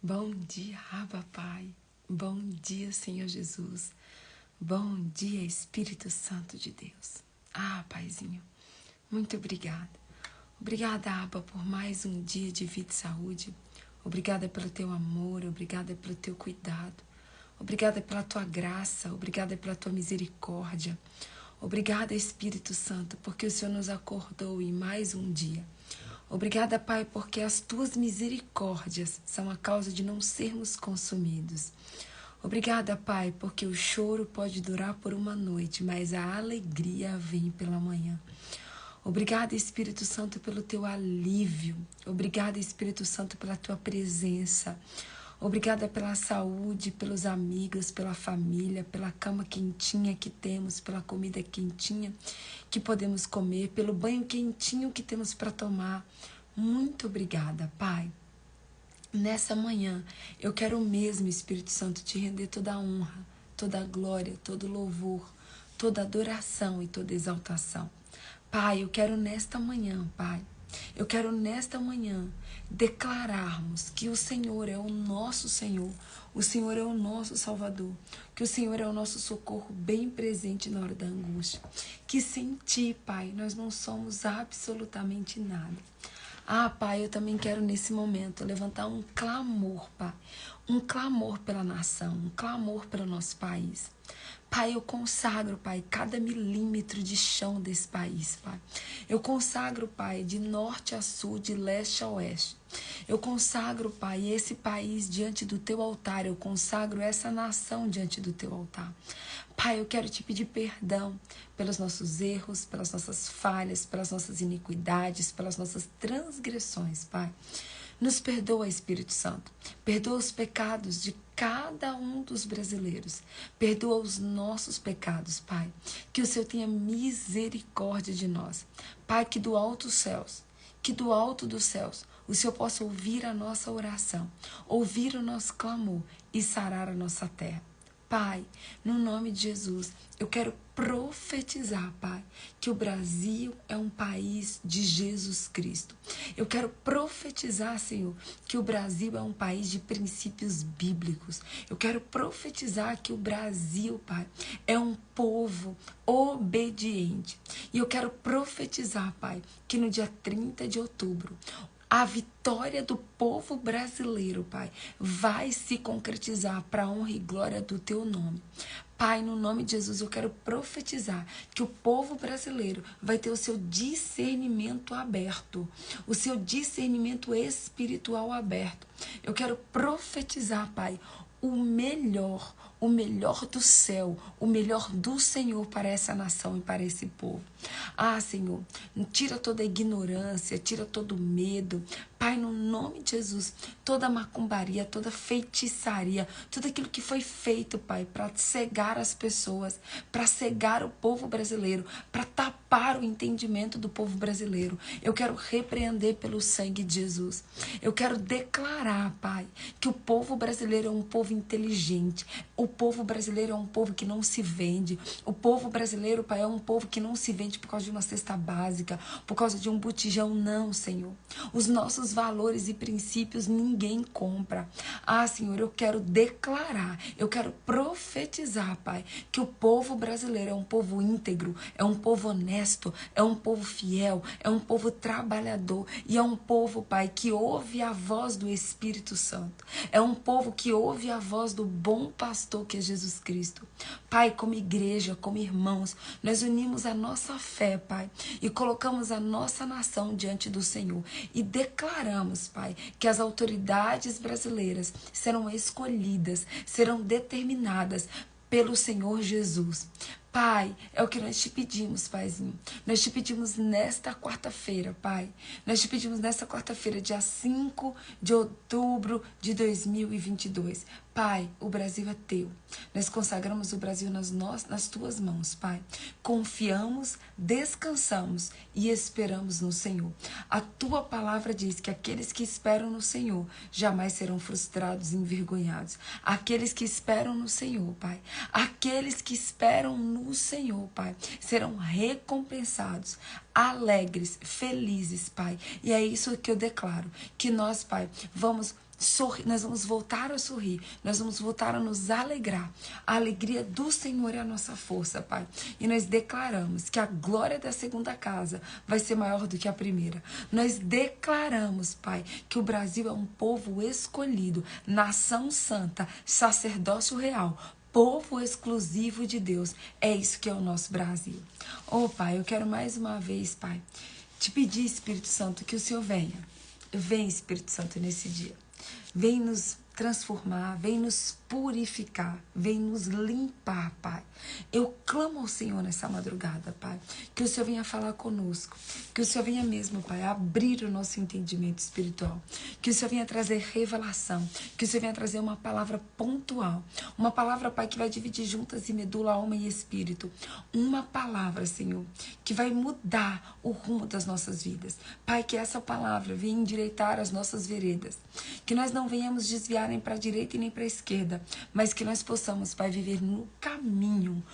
Bom dia, Abba, Pai. Bom dia, Senhor Jesus. Bom dia, Espírito Santo de Deus. Paizinho, muito obrigada. Obrigada, Abba, por mais um dia de vida e saúde. Obrigada pelo teu amor, obrigada pelo teu cuidado. Obrigada pela tua graça, obrigada pela tua misericórdia. Obrigada, Espírito Santo, porque o Senhor nos acordou em mais um dia. Obrigada, Pai, porque as tuas misericórdias são a causa de não sermos consumidos. Obrigada, Pai, porque o choro pode durar por uma noite, mas a alegria vem pela manhã. Obrigada, Espírito Santo, pelo teu alívio. Obrigada, Espírito Santo, pela tua presença. Obrigada pela saúde, pelos amigos, pela família, pela cama quentinha que temos, pela comida quentinha que podemos comer, pelo banho quentinho que temos para tomar. Muito obrigada, Pai. Nessa manhã, eu quero mesmo, Espírito Santo, te render toda a honra, toda a glória, todo o louvor, toda a adoração e toda a exaltação. Pai, eu quero nesta manhã, Pai, eu quero nesta manhã declararmos que o Senhor é o nosso Senhor, o Senhor é o nosso Salvador, que o Senhor é o nosso socorro bem presente na hora da angústia, que sem Ti, Pai, nós não somos absolutamente nada. Pai, eu também quero nesse momento levantar um clamor, Pai, um clamor pela nação, um clamor pelo nosso país. Pai, eu consagro, Pai, cada milímetro de chão desse país, Pai. Eu consagro, Pai, de norte a sul, de leste a oeste. Eu consagro, Pai, esse país diante do Teu altar. Eu consagro essa nação diante do Teu altar. Pai, eu quero te pedir perdão pelos nossos erros, pelas nossas falhas, pelas nossas iniquidades, pelas nossas transgressões, Pai. Nos perdoa, Espírito Santo. Perdoa os pecados de cada um dos brasileiros. Perdoa os nossos pecados, Pai. Que o Senhor tenha misericórdia de nós. Pai, que do alto dos céus, o Senhor possa ouvir a nossa oração, ouvir o nosso clamor e sarar a nossa terra. Pai, no nome de Jesus, eu quero profetizar, Pai, que o Brasil é um país de Jesus Cristo. Eu quero profetizar, Senhor, que o Brasil é um país de princípios bíblicos. Eu quero profetizar que o Brasil, Pai, é um povo obediente. E eu quero profetizar, Pai, que no dia 30 de outubro, a vitória do povo brasileiro, Pai, vai se concretizar para a honra e glória do Teu nome. Pai, no nome de Jesus, eu quero profetizar que o povo brasileiro vai ter o seu discernimento aberto, o seu discernimento espiritual aberto. Eu quero profetizar, Pai, o melhor do céu, o melhor do Senhor para essa nação e para esse povo. Senhor, tira toda a ignorância, tira todo o medo. Pai, no nome de Jesus, toda macumbaria, toda feitiçaria, tudo aquilo que foi feito, Pai, para cegar as pessoas, para cegar o povo brasileiro, para tapar o entendimento do povo brasileiro. Eu quero repreender pelo sangue de Jesus. Eu quero declarar, Pai, que o povo brasileiro é um povo inteligente. O povo brasileiro é um povo que não se vende. O povo brasileiro, Pai, é um povo que não se vende por causa de uma cesta básica, por causa de um botijão, não, Senhor. Os nossos valores e princípios ninguém compra. Senhor, eu quero declarar, eu quero profetizar, Pai, que o povo brasileiro é um povo íntegro, é um povo honesto, é um povo fiel, é um povo trabalhador e é um povo, Pai, que ouve a voz do Espírito Santo. É um povo que ouve a voz do bom pastor que é Jesus Cristo. Pai, como igreja, como irmãos, nós unimos a nossa fé, Pai, e colocamos a nossa nação diante do Senhor e declaramos, Pai, que as autoridades brasileiras serão escolhidas, serão determinadas pelo Senhor Jesus. Pai, é o que nós te pedimos, Paizinho. Nós te pedimos nesta quarta-feira, Pai. Nós te pedimos nesta quarta-feira, dia 5 de outubro de 2022. Pai, o Brasil é teu. Nós consagramos o Brasil nas tuas mãos, Pai. Confiamos, descansamos e esperamos no Senhor. A tua palavra diz que aqueles que esperam no Senhor jamais serão frustrados e envergonhados. Aqueles que esperam no Senhor, Pai. Aqueles que esperam no no Senhor, Pai, serão recompensados, alegres, felizes, Pai. E é isso que eu declaro, que nós, Pai, vamos sorrir, nós vamos voltar a sorrir, nós vamos voltar a nos alegrar. A alegria do Senhor é a nossa força, Pai. E nós declaramos que a glória da segunda casa vai ser maior do que a primeira. Nós declaramos, Pai, que o Brasil é um povo escolhido, nação santa, sacerdócio real, povo exclusivo de Deus. É isso que é o nosso Brasil. Oh, Pai, eu quero mais uma vez, Pai, te pedir, Espírito Santo, que o Senhor venha. Vem, Espírito Santo, nesse dia. Vem nos transformar, vem nos purificar, vem nos limpar, Pai. Eu clamo ao Senhor nessa madrugada, Pai, que o Senhor venha falar conosco, que o Senhor venha mesmo, Pai, abrir o nosso entendimento espiritual, que o Senhor venha trazer revelação, que o Senhor venha trazer uma palavra pontual, uma palavra, Pai, que vai dividir juntas e medula, alma e espírito, uma palavra, Senhor, que vai mudar o rumo das nossas vidas. Pai, que essa palavra venha endireitar as nossas veredas, que nós não venhamos desviar nem para a direita e nem para a esquerda, mas que nós possamos, Pai, viver no caminho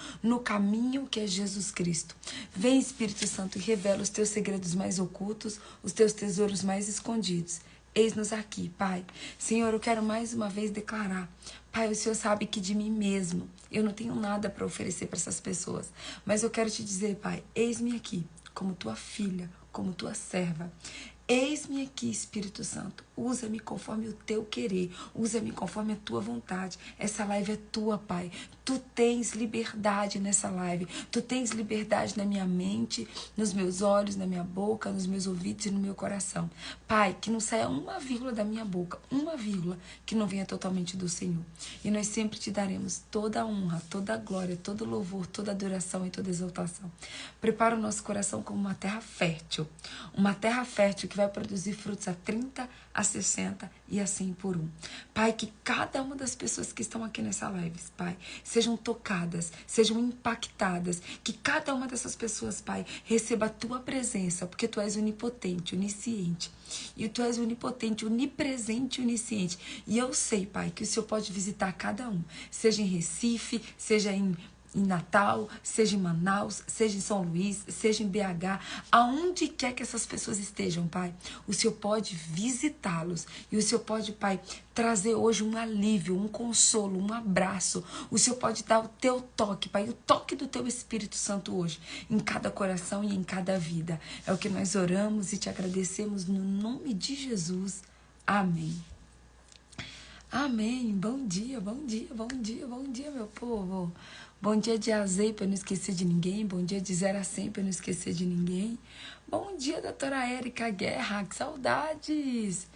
que é Jesus Cristo. Vem, Espírito Santo, e revela os teus segredos mais ocultos, os teus tesouros mais escondidos. Eis-nos aqui, Pai. Senhor, eu quero mais uma vez declarar, Pai, o Senhor sabe que de mim mesmo eu não tenho nada para oferecer para essas pessoas, mas eu quero te dizer, Pai, eis-me aqui, como tua filha, como tua serva. Eis-me aqui, Espírito Santo, usa-me conforme o teu querer, usa-me conforme a tua vontade. Essa live é tua, Pai. Tu tens liberdade nessa live, tu tens liberdade na minha mente, nos meus olhos, na minha boca, nos meus ouvidos e no meu coração. Pai, que não saia uma vírgula da minha boca, uma vírgula que não venha totalmente do Senhor. E nós sempre te daremos toda a honra, toda a glória, todo o louvor, toda a adoração e toda a exaltação. Prepara o nosso coração como uma terra fértil que vai produzir frutos a 30, a 60 e assim por um. Pai, que cada uma das pessoas que estão aqui nessa live, Pai, sejam tocadas, sejam impactadas, que cada uma dessas pessoas, Pai, receba a tua presença, porque tu és onipotente, onisciente, e tu és onipotente, onipresente e onisciente. E eu sei, Pai, que o Senhor pode visitar cada um, seja em Recife, seja em Natal, seja em Manaus, seja em São Luís, seja em BH, aonde quer que essas pessoas estejam, Pai, o Senhor pode visitá-los e o Senhor pode, Pai, trazer hoje um alívio, um consolo, um abraço. O Senhor pode dar o teu toque, Pai, o toque do teu Espírito Santo hoje, em cada coração e em cada vida. É o que nós oramos e te agradecemos no nome de Jesus. Amém. Amém. Bom dia, bom dia, bom dia, bom dia, meu povo. Bom dia de Azei para não esquecer de ninguém. Bom dia de 0 a 100 para não esquecer de ninguém. Bom dia, doutora Érica Guerra, que saudades.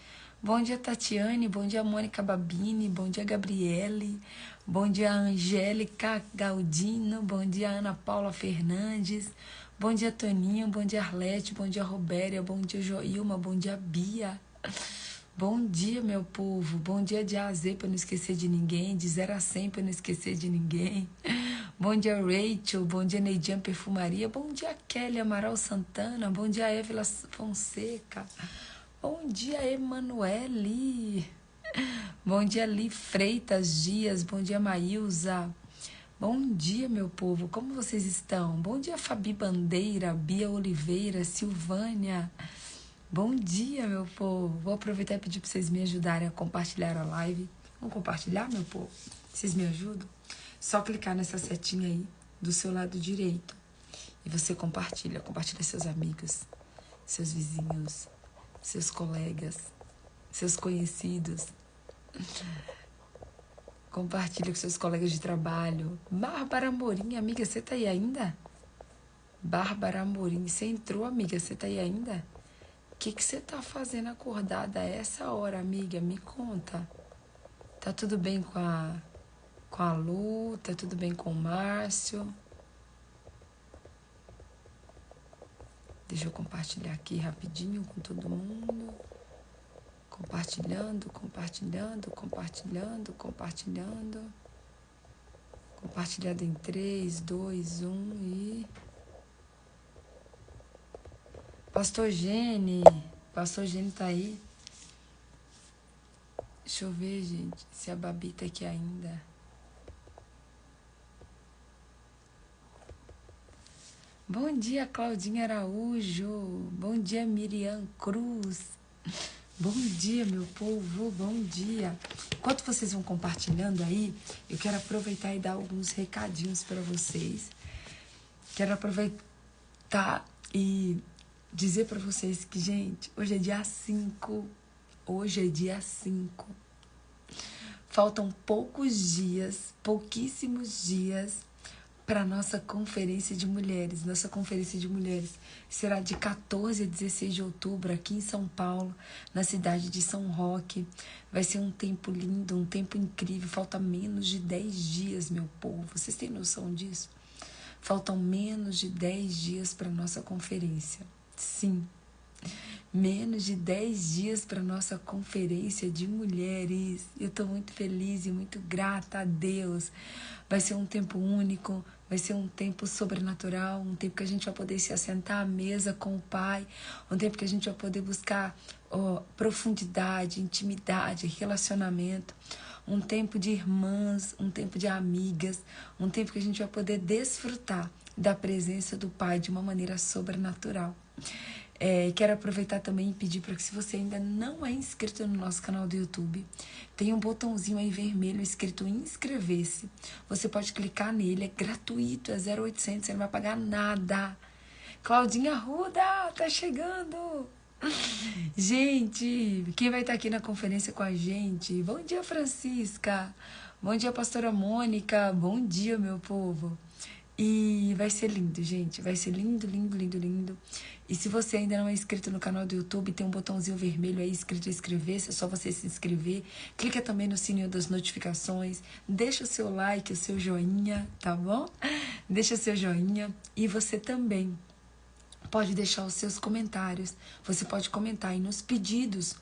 Bom dia, Tatiane. Bom dia, Mônica Babini. Bom dia, Gabriele. Bom dia, Angélica Galdino. Bom dia, Ana Paula Fernandes. Bom dia, Toninho. Bom dia, Arlete. Bom dia, Robéria. Bom dia, Joilma. Bom dia, Bia. Bom dia, meu povo. Bom dia de A a Z para não esquecer de ninguém. De 0 a 100 para não esquecer de ninguém. Bom dia, Rachel. Bom dia, Neidian Perfumaria. Bom dia, Kelly Amaral Santana. Bom dia, Évila Fonseca. Bom dia, Emanuele. Bom dia, Li Freitas Dias. Bom dia, Maílza. Bom dia, meu povo. Como vocês estão? Bom dia, Fabi Bandeira, Bia Oliveira, Silvânia. Bom dia, meu povo. Vou aproveitar e pedir para vocês me ajudarem a compartilhar a live. Vamos compartilhar, meu povo? Vocês me ajudam? Só clicar nessa setinha aí do seu lado direito e você compartilha. Compartilha seus amigos, seus vizinhos, seus colegas, seus conhecidos. Compartilha com seus colegas de trabalho. Bárbara Amorim, amiga, você tá aí ainda? Bárbara Amorim, você entrou, amiga, você tá aí ainda? O que você tá fazendo acordada a essa hora, amiga? Me conta. Tá tudo bem com a Lu? Tá tudo bem com o Márcio? Deixa eu compartilhar aqui rapidinho com todo mundo. Compartilhando, compartilhando, compartilhando, compartilhando. Compartilhado em 3, 2, 1 e... Pastor Gene tá aí? Deixa eu ver, gente, se a Babi tá aqui ainda. Bom dia, Claudinha Araújo. Bom dia, Miriam Cruz. Bom dia, meu povo. Bom dia. Enquanto vocês vão compartilhando aí, eu quero aproveitar e dar alguns recadinhos para vocês. Quero aproveitar e dizer para vocês que, gente, hoje é dia 5. Hoje é dia 5. Faltam poucos dias, pouquíssimos dias, para a nossa conferência de mulheres. Nossa conferência de mulheres será de 14 a 16 de outubro, aqui em São Paulo, na cidade de São Roque. Vai ser um tempo lindo, um tempo incrível. Falta menos de 10 dias, meu povo. Vocês têm noção disso? Faltam menos de 10 dias para a nossa conferência. Sim, menos de 10 dias para a nossa conferência de mulheres. Eu estou muito feliz e muito grata a Deus. Vai ser um tempo único, vai ser um tempo sobrenatural, um tempo que a gente vai poder se assentar à mesa com o Pai, um tempo que a gente vai poder buscar profundidade, intimidade, relacionamento, um tempo de irmãs, um tempo de amigas, um tempo que a gente vai poder desfrutar da presença do Pai de uma maneira sobrenatural. Quero aproveitar também e pedir para que, se você ainda não é inscrito no nosso canal do YouTube, tem um botãozinho aí vermelho escrito inscrever-se. Você pode clicar nele, é gratuito, é 0800, você não vai pagar nada. Claudinha Arruda, tá chegando! Gente, quem vai estar aqui na conferência com a gente? Bom dia, Francisca! Bom dia, pastora Mônica! Bom dia, meu povo! E vai ser lindo, gente. Vai ser lindo, lindo, lindo, lindo. E se você ainda não é inscrito no canal do YouTube, tem um botãozinho vermelho aí escrito inscrever-se. É só você se inscrever. Clica também no sininho das notificações. Deixa o seu like, o seu joinha, tá bom? Deixa o seu joinha. E você também pode deixar os seus comentários. Você pode comentar aí nos pedidos.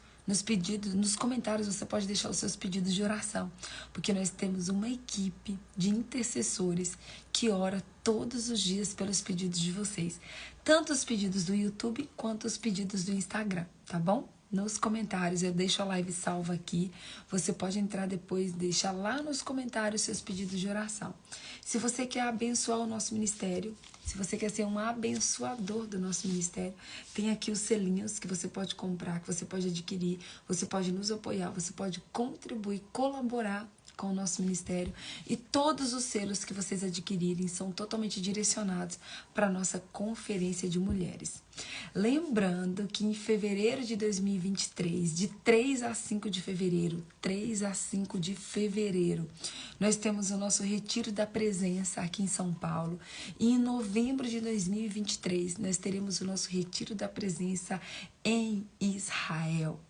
Nos comentários você pode deixar os seus pedidos de oração, porque nós temos uma equipe de intercessores que ora todos os dias pelos pedidos de vocês, tanto os pedidos do YouTube quanto os pedidos do Instagram, tá bom? Nos comentários, eu deixo a live salva aqui, você pode entrar depois, deixar lá nos comentários seus pedidos de oração. Se você quer abençoar o nosso ministério, se você quer ser um abençoador do nosso ministério, tem aqui os selinhos que você pode comprar, que você pode adquirir, você pode nos apoiar, você pode contribuir, colaborar com o nosso ministério, e todos os selos que vocês adquirirem são totalmente direcionados para a nossa conferência de mulheres. Lembrando que em fevereiro de 2023, de 3 a 5 de fevereiro, 3 a 5 de fevereiro, nós temos o nosso Retiro da Presença aqui em São Paulo, e em novembro de 2023 nós teremos o nosso Retiro da Presença em Israel.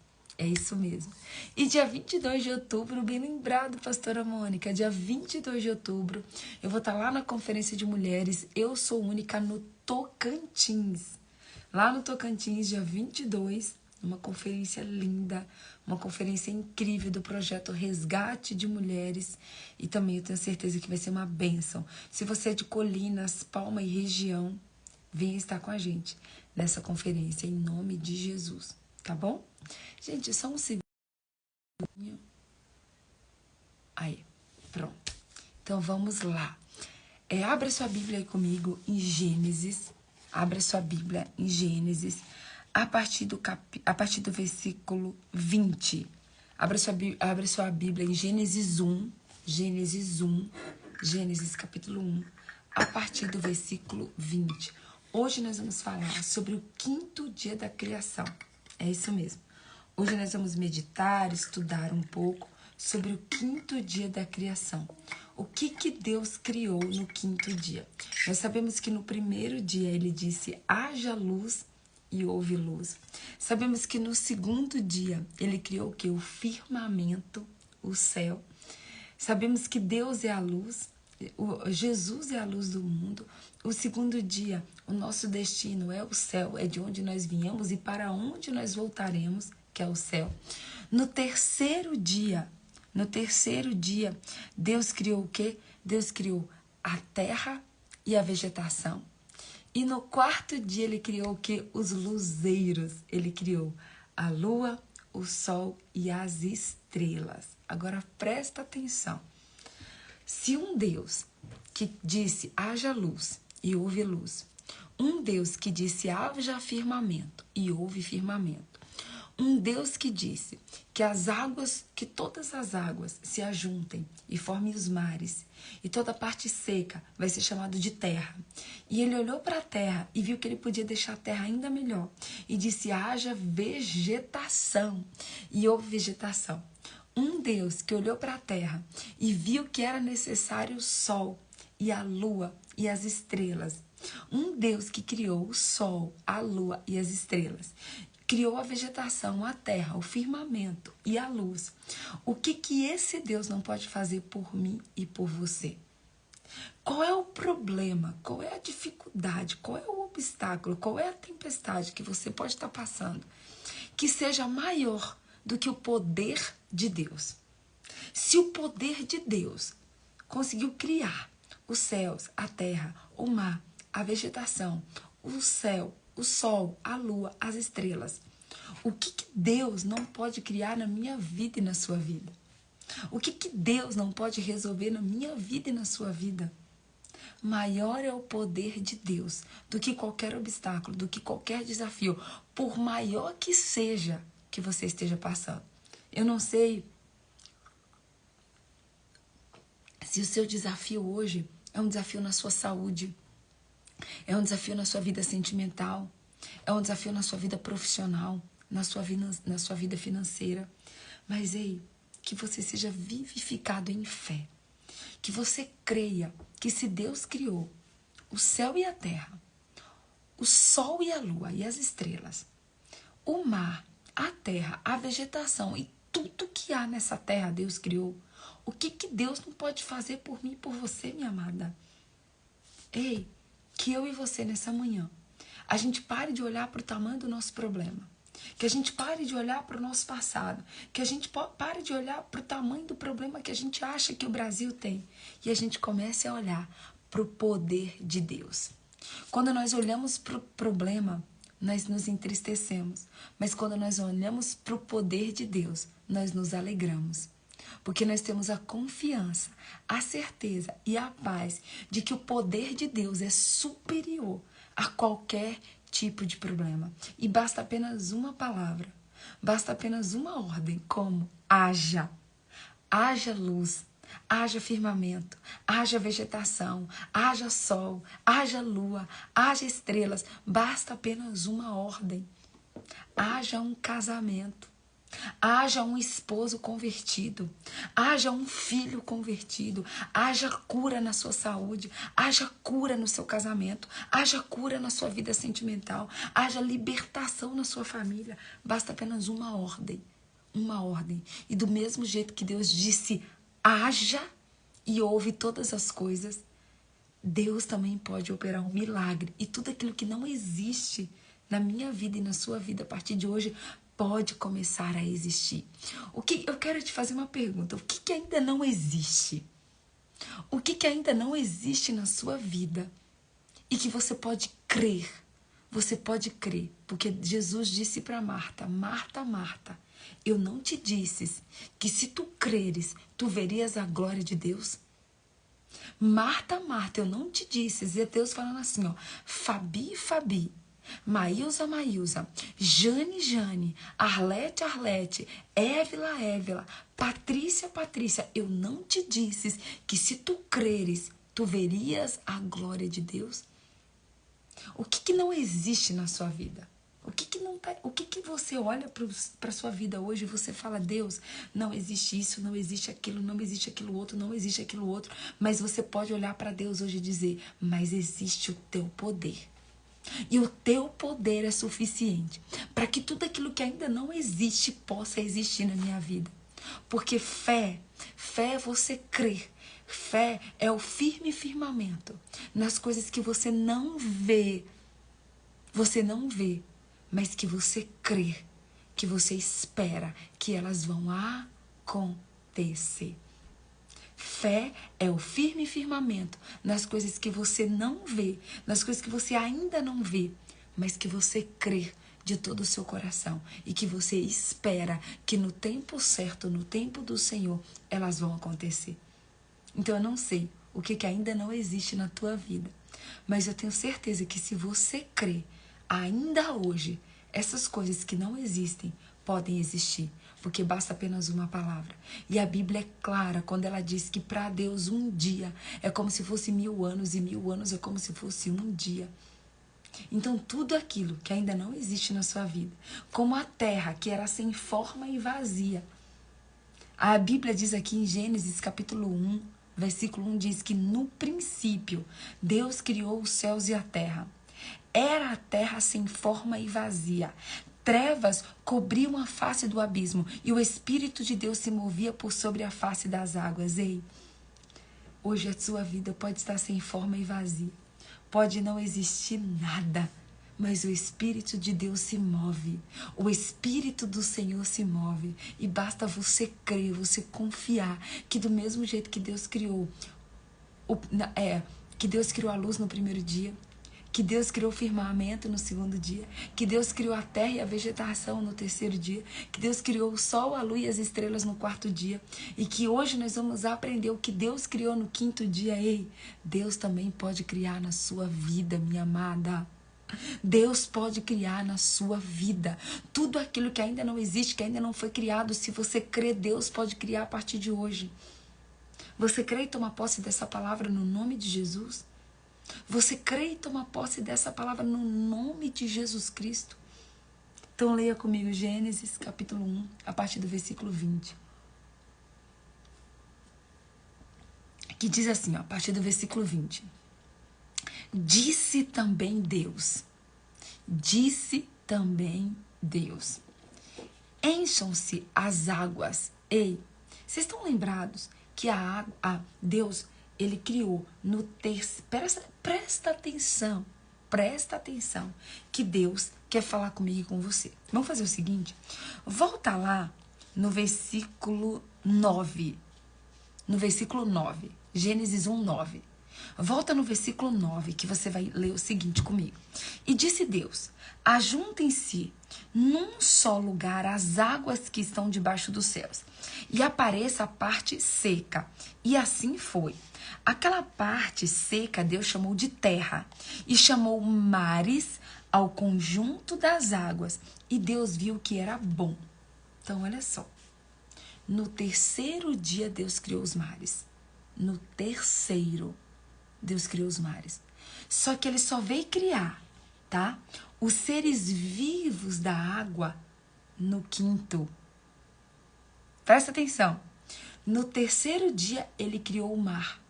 É isso mesmo. E dia 22 de outubro, bem lembrado, pastora Mônica, dia 22 de outubro, eu vou estar lá na Conferência de Mulheres, Eu Sou Única, no Tocantins. Lá no Tocantins, dia 22, uma conferência linda, uma conferência incrível do projeto Resgate de Mulheres. E também eu tenho certeza que vai ser uma bênção. Se você é de Colinas, Palma e região, venha estar com a gente nessa conferência, em nome de Jesus, tá bom? Gente, só um segundinho. Aí, pronto. Então, vamos lá. Abra sua Bíblia aí comigo em Gênesis. Abra sua Bíblia em Gênesis, a partir do versículo 20. Abra sua Bíblia em Gênesis 1, Gênesis capítulo 1, a partir do versículo 20. Hoje nós vamos falar sobre o 5º dia da criação. É isso mesmo. Hoje nós vamos meditar, estudar um pouco sobre o 5º dia da criação. O que Deus criou no 5º dia? Nós sabemos que no primeiro dia ele disse, haja luz e houve luz. Sabemos que no 2º dia ele criou o quê? O firmamento, o céu. Sabemos que Deus é a luz, Jesus é a luz do mundo. O 2º dia, o nosso destino é o céu, é de onde nós viemos e para onde nós voltaremos, que é o céu. No terceiro dia, Deus criou o quê? Deus criou a terra e a vegetação. E no 4º dia ele criou o quê? Os luzeiros. Ele criou a lua, o sol e as estrelas. Agora presta atenção. Se um Deus que disse haja luz e houve luz, Um Deus que disse haja firmamento e houve firmamento. Um Deus que disse que as águas, que todas as águas se ajuntem e formem os mares, e toda a parte seca vai ser chamado de terra. E ele olhou para a terra e viu que ele podia deixar a terra ainda melhor. E disse, haja vegetação. E houve vegetação. Um Deus que olhou para a terra e viu que era necessário o sol e a lua e as estrelas. Um Deus que criou o sol, a lua e as estrelas. Criou a vegetação, a terra, o firmamento e a luz. O que esse Deus não pode fazer por mim e por você? Qual é o problema? Qual é a dificuldade? Qual é o obstáculo? Qual é a tempestade que você pode estar passando que seja maior do que o poder de Deus? Se o poder de Deus conseguiu criar os céus, a terra, o mar, a vegetação, o céu, o sol, a lua, as estrelas, o que Deus não pode criar na minha vida e na sua vida? O que Deus não pode resolver na minha vida e na sua vida? Maior é o poder de Deus do que qualquer obstáculo, do que qualquer desafio, por maior que seja que você esteja passando. Eu não sei se o seu desafio hoje é um desafio na sua saúde, é um desafio na sua vida sentimental, é um desafio na sua vida profissional, na sua vida financeira. Mas, ei, que você seja vivificado em fé. Que você creia que se Deus criou o céu e a terra, o sol e a lua e as estrelas, o mar, a terra, a vegetação e tudo que há nessa terra Deus criou, o que Deus não pode fazer por mim e por você, minha amada? Ei, que eu e você nessa manhã, a gente pare de olhar para o tamanho do nosso problema. Que a gente pare de olhar para o nosso passado. Que a gente pare de olhar para o tamanho do problema que a gente acha que o Brasil tem. E a gente comece a olhar para o poder de Deus. Quando nós olhamos para o problema, nós nos entristecemos. Mas quando nós olhamos para o poder de Deus, nós nos alegramos. Porque nós temos a confiança, a certeza e a paz de que o poder de Deus é superior a qualquer tipo de problema. E basta apenas uma palavra, basta apenas uma ordem, como haja. Haja luz, haja firmamento, haja vegetação, haja sol, haja lua, haja estrelas. Basta apenas uma ordem. Haja um casamento. Haja um esposo convertido, haja um filho convertido, haja cura na sua saúde, haja cura no seu casamento, haja cura na sua vida sentimental, haja libertação na sua família. Basta apenas uma ordem, uma ordem. E do mesmo jeito que Deus disse, haja e houve todas as coisas, Deus também pode operar um milagre. E tudo aquilo que não existe na minha vida e na sua vida a partir de hoje pode começar a existir. Eu quero te fazer uma pergunta. O que ainda não existe? O que ainda não existe na sua vida e que você pode crer? Você pode crer, porque Jesus disse para Marta, Marta, Marta, eu não te disse que se tu creres, tu verias a glória de Deus? Marta, Marta, eu não te disse, e Deus falando assim, ó, Fabi, Fabi, Maílza, Maílza, Jane, Jane, Arlete, Arlete, Évila, Évila, Patrícia, Patrícia, eu não te disse que se tu creres, tu verias a glória de Deus? O que não existe na sua vida? O que você olha para a sua vida hoje e você fala, Deus, não existe isso, não existe aquilo, não existe aquilo outro, não existe aquilo outro. Mas você pode olhar para Deus hoje e dizer, mas existe o teu poder. E o teu poder é suficiente para que tudo aquilo que ainda não existe possa existir na minha vida. Porque fé é você crer. Fé é o firme firmamento nas coisas que você não vê. Você não vê, mas que você crê, que você espera que elas vão acontecer. Fé é o firme firmamento nas coisas que você não vê, nas coisas que você ainda não vê, mas que você crê de todo o seu coração e que você espera que no tempo certo, no tempo do Senhor, elas vão acontecer. Então eu não sei o que ainda não existe na tua vida, Mas eu tenho certeza que se você crê, ainda hoje, essas coisas que não existem podem existir, porque basta apenas uma palavra. E a Bíblia é clara quando ela diz que para Deus um dia é como se fosse 1000 anos e 1000 anos é como se fosse um dia. Então tudo aquilo que ainda não existe na sua vida, como a terra que era sem forma e vazia. A Bíblia diz aqui em Gênesis capítulo 1, versículo 1 diz que no princípio Deus criou os céus e a terra. Era a terra sem forma e vazia. Trevas cobriam a face do abismo e o Espírito de Deus se movia por sobre a face das águas. Ei, hoje a sua vida pode estar sem forma e vazia. Pode não existir nada, mas o Espírito de Deus se move. O Espírito do Senhor se move. E basta você crer, você confiar que do mesmo jeito que Deus criou, que Deus criou a luz no primeiro dia, que Deus criou o firmamento no segundo dia, que Deus criou a terra e a vegetação no terceiro dia, que Deus criou o sol, a lua e as estrelas no quarto dia, e que hoje nós vamos aprender o que Deus criou no quinto dia. Ei, Deus também pode criar na sua vida, minha amada. Deus pode criar na sua vida. Tudo aquilo que ainda não existe, que ainda não foi criado, se você crê, Deus pode criar a partir de hoje. Você crê e toma posse dessa palavra no nome de Jesus? Você crê e toma posse dessa palavra no nome de Jesus Cristo? Então leia comigo Gênesis capítulo 1, a partir do versículo 20. Que diz assim, ó, a partir do versículo 20. Disse também Deus, encham-se as águas. Ei, vocês estão lembrados que Deus, ele criou no terceiro... Presta atenção, que Deus quer falar comigo e com você. Vamos fazer o seguinte, volta lá no versículo 9, Gênesis 1, 9. Volta no versículo 9, que você vai ler o seguinte comigo. E disse Deus, ajuntem-se num só lugar as águas que estão debaixo dos céus, e apareça a parte seca. E assim foi. Aquela parte seca Deus chamou de terra, e chamou mares ao conjunto das águas, e Deus viu que era bom. Então, olha só. No terceiro dia Deus criou os mares. No terceiro, Deus criou os mares. Só que ele só veio criar, tá? Os seres vivos da água no quinto. Presta atenção. No terceiro dia, ele criou o mar.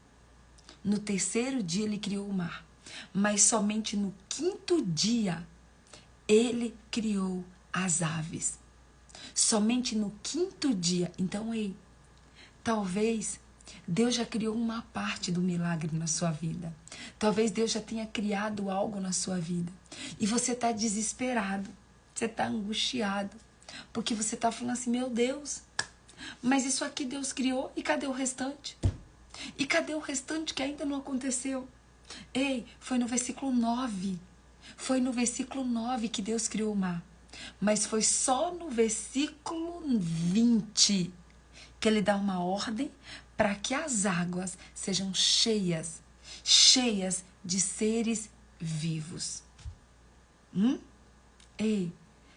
No terceiro dia, ele criou o mar. Mas somente no quinto dia, ele criou as aves. Somente no quinto dia. Então, ei, talvez Deus já criou uma parte do milagre na sua vida. Talvez Deus já tenha criado algo na sua vida. E você está desesperado. Você está angustiado. Porque você está falando assim, meu Deus, mas isso aqui Deus criou e cadê o restante? E cadê o restante que ainda não aconteceu? Ei, foi no versículo 9. Foi no versículo 9 que Deus criou o mar. Mas foi só no versículo 20 que ele dá uma ordem para que as águas sejam cheias de seres vivos. Ei,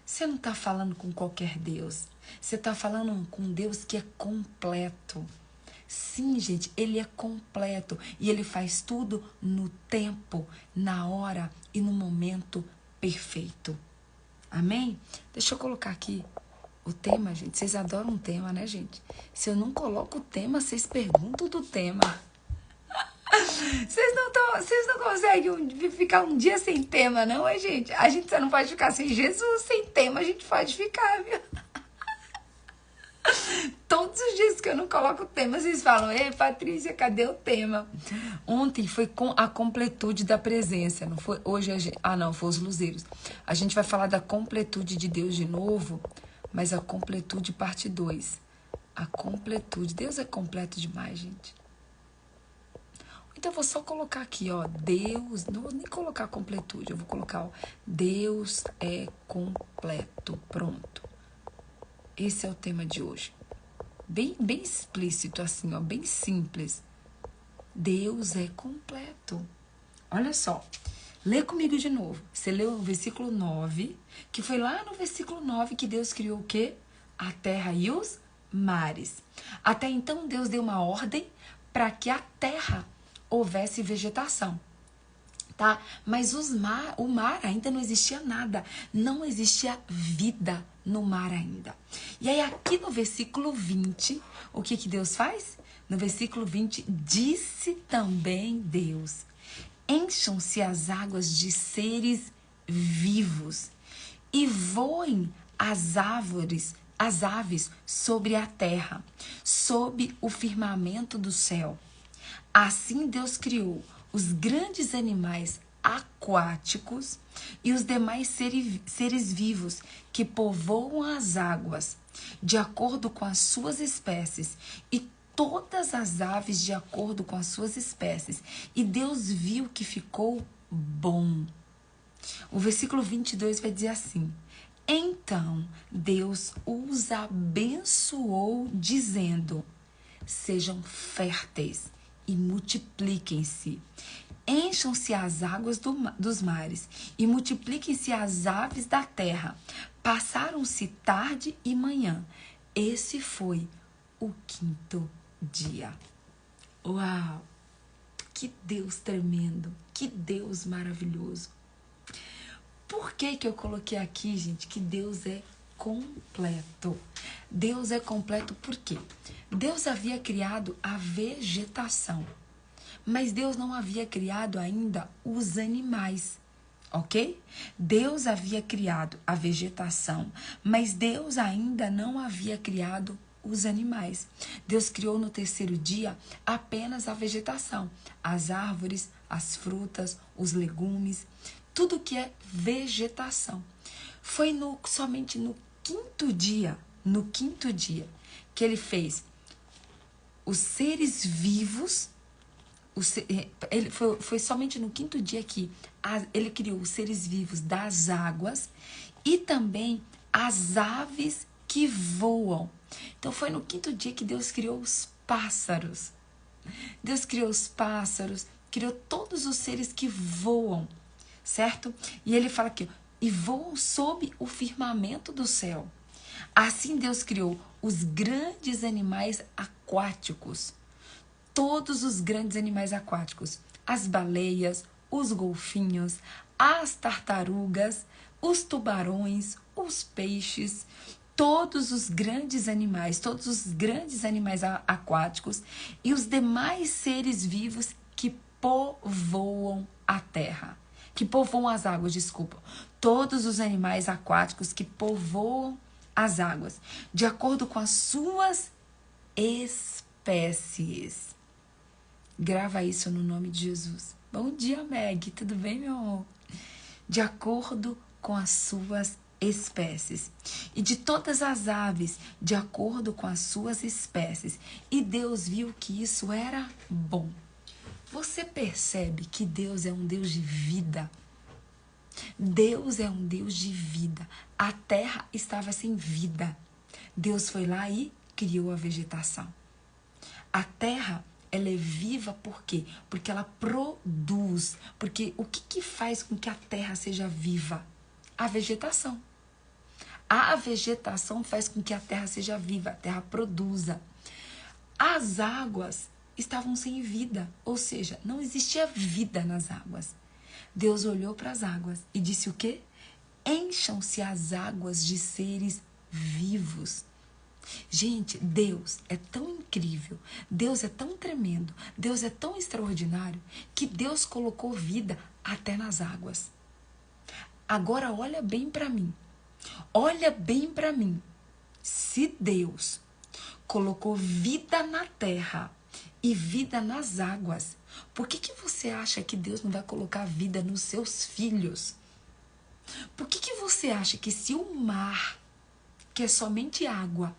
você não está falando com qualquer Deus. Você está falando com um Deus que é completo. Sim, gente, ele é completo. E ele faz tudo no tempo, na hora e no momento perfeito. Amém? Deixa eu colocar aqui o tema, gente. Vocês adoram um tema, né, gente? Se eu não coloco o tema, vocês perguntam do tema. Vocês não conseguem ficar um dia sem tema, não, é, gente? A gente só não pode ficar sem Jesus, sem tema a gente pode ficar, viu? Todos os dias que eu não coloco o tema, vocês falam, ei, Patrícia, cadê o tema? Ontem foi com a completude da presença, não foi? Hoje, foi os luzeiros. A gente vai falar da completude de Deus de novo, mas a completude parte 2. A completude. Deus é completo demais, gente. Então, eu vou só colocar aqui, ó, Deus, não vou nem colocar completude, eu vou colocar, ó, Deus é completo, pronto. Esse é o tema de hoje. Bem explícito assim, ó, bem simples. Deus é completo. Olha só. Lê comigo de novo. Você leu o versículo 9, que foi lá no versículo 9 que Deus criou o quê? A terra e os mares. Até então, Deus deu uma ordem para que a terra houvesse vegetação. Tá? Mas o mar ainda não existia nada. Não existia vida no mar ainda. E aí aqui no versículo 20, o que Deus faz? No versículo 20, disse também Deus: encham-se as águas de seres vivos e voem as aves sobre a terra, sob o firmamento do céu. Assim Deus criou os grandes animais aquáticos e os demais seres vivos que povoam as águas, de acordo com as suas espécies, e todas as aves de acordo com as suas espécies. E Deus viu que ficou bom. O versículo 22 vai dizer assim: então Deus os abençoou, dizendo: sejam férteis e multipliquem-se. Encham-se as águas dos mares e multipliquem-se as aves da terra. Passaram-se tarde e manhã. Esse foi o quinto dia. Uau! Que Deus tremendo! Que Deus maravilhoso! Por que eu coloquei aqui, gente, que Deus é completo? Deus é completo por quê? Deus havia criado a vegetação, mas Deus não havia criado ainda os animais, ok? Deus havia criado a vegetação, mas Deus ainda não havia criado os animais. Deus criou no terceiro dia apenas a vegetação, as árvores, as frutas, os legumes, tudo que é vegetação. Foi somente no quinto dia, que ele fez os seres vivos. Foi somente no quinto dia que ele criou os seres vivos das águas e também as aves que voam. Então foi no quinto dia que Deus criou os pássaros. Deus criou os pássaros, criou todos os seres que voam, certo? E ele fala aqui, e voam sob o firmamento do céu. Assim Deus criou os grandes animais aquáticos. Todos os grandes animais aquáticos, as baleias, os golfinhos, as tartarugas, os tubarões, os peixes, todos os grandes animais aquáticos e os demais seres vivos que povoam a terra, que povoam as águas, todos os animais aquáticos que povoam as águas, de acordo com as suas espécies. Grava isso no nome de Jesus. Bom dia, Meg. Tudo bem, meu amor? De acordo com as suas espécies. E de todas as aves, de acordo com as suas espécies. E Deus viu que isso era bom. Você percebe que Deus é um Deus de vida? Deus é um Deus de vida. A terra estava sem vida. Deus foi lá e criou a vegetação. A terra, ela é viva por quê? Porque ela produz. Porque o que faz com que a terra seja viva? A vegetação. A vegetação faz com que a terra seja viva, a terra produza. As águas estavam sem vida, ou seja, não existia vida nas águas. Deus olhou para as águas e disse o quê? Encham-se as águas de seres vivos. Gente, Deus é tão incrível, Deus é tão tremendo, Deus é tão extraordinário, que Deus colocou vida até nas águas. Agora olha bem para mim. Olha bem para mim. Se Deus colocou vida na terra e vida nas águas, por que você acha que Deus não vai colocar vida nos seus filhos? Por que você acha que se o mar, que é somente água,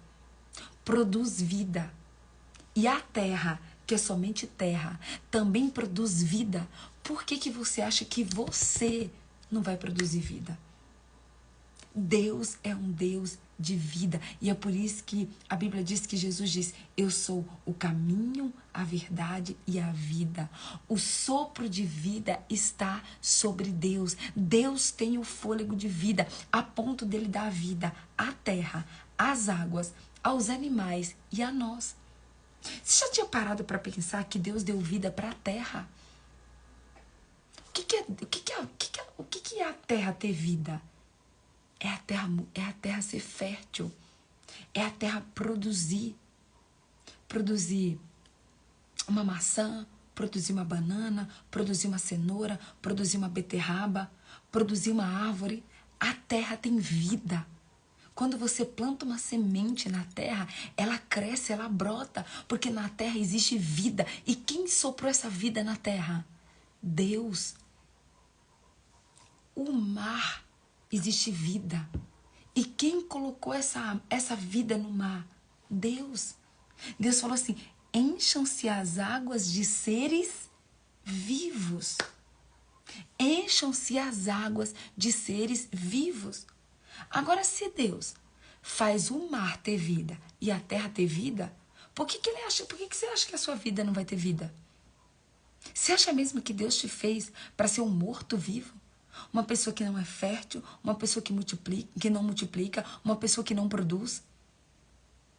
produz vida, e a terra, que é somente terra, também produz vida, por que você acha que você não vai produzir vida? Deus é um Deus de vida. E é por isso que a Bíblia diz que Jesus diz: eu sou o caminho, a verdade e a vida. O sopro de vida está sobre Deus. Deus tem o fôlego de vida, a ponto dele dar vida à terra, às águas, aos animais e a nós. Você já tinha parado para pensar que Deus deu vida para a terra? O que é a terra ter vida? É a terra ser fértil. É a terra produzir uma maçã, produzir uma banana, produzir uma cenoura, produzir uma beterraba, produzir uma árvore. A terra tem vida. Quando você planta uma semente na terra, ela cresce, ela brota, porque na terra existe vida. E quem soprou essa vida na terra? Deus. O mar, existe vida. E quem colocou essa vida no mar? Deus. Deus falou assim: encham-se as águas de seres vivos. Encham-se as águas de seres vivos. Agora, se Deus faz o mar ter vida e a terra ter vida, por que você acha que a sua vida não vai ter vida? Você acha mesmo que Deus te fez para ser um morto-vivo? Uma pessoa que não é fértil, uma pessoa que não multiplica, uma pessoa que não produz?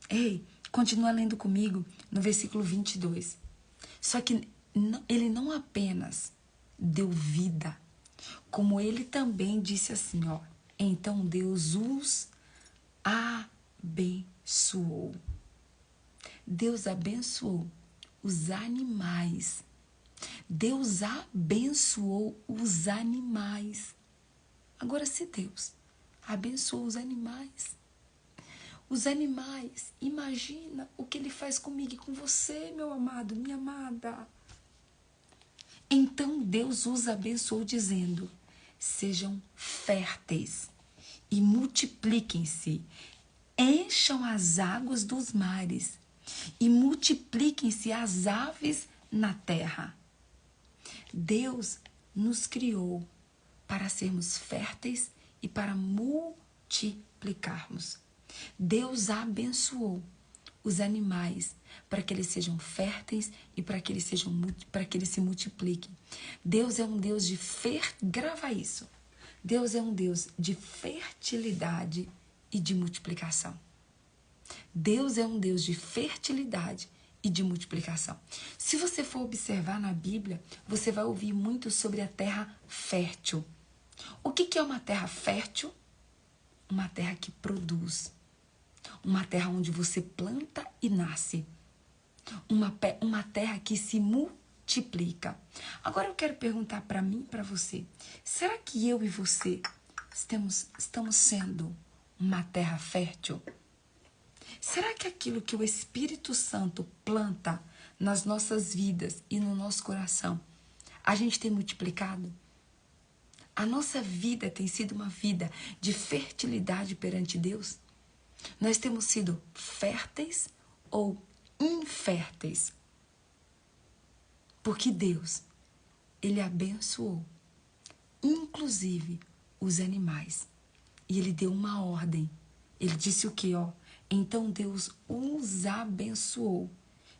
Ei, continua lendo comigo no versículo 22. Só que ele não apenas deu vida, como ele também disse assim, ó: então Deus os abençoou. Deus abençoou os animais. Deus abençoou os animais. Agora, se Deus abençoou os animais, imagina o que ele faz comigo e com você, meu amado, minha amada. Então Deus os abençoou dizendo: sejam férteis e multipliquem-se, encham as águas dos mares e multipliquem-se as aves na terra. Deus nos criou para sermos férteis e para multiplicarmos. Deus abençoou os animais para que eles sejam férteis e para que eles se multipliquem. Deus é um Deus de grava isso. Deus é um Deus de fertilidade e de multiplicação. Deus é um Deus de fertilidade e de multiplicação. Se você for observar na Bíblia, você vai ouvir muito sobre a terra fértil. O que é uma terra fértil? Uma terra que produz. Uma terra onde você planta e nasce. Uma terra que se multiplica. Agora eu quero perguntar para mim e para você: será que eu e você estamos sendo uma terra fértil? Será que aquilo que o Espírito Santo planta nas nossas vidas e no nosso coração, a gente tem multiplicado? A nossa vida tem sido uma vida de fertilidade perante Deus? Nós temos sido férteis ou inférteis? Porque Deus, Ele abençoou, inclusive, os animais. E Ele deu uma ordem. Ele disse o quê, ó? Então Deus os abençoou,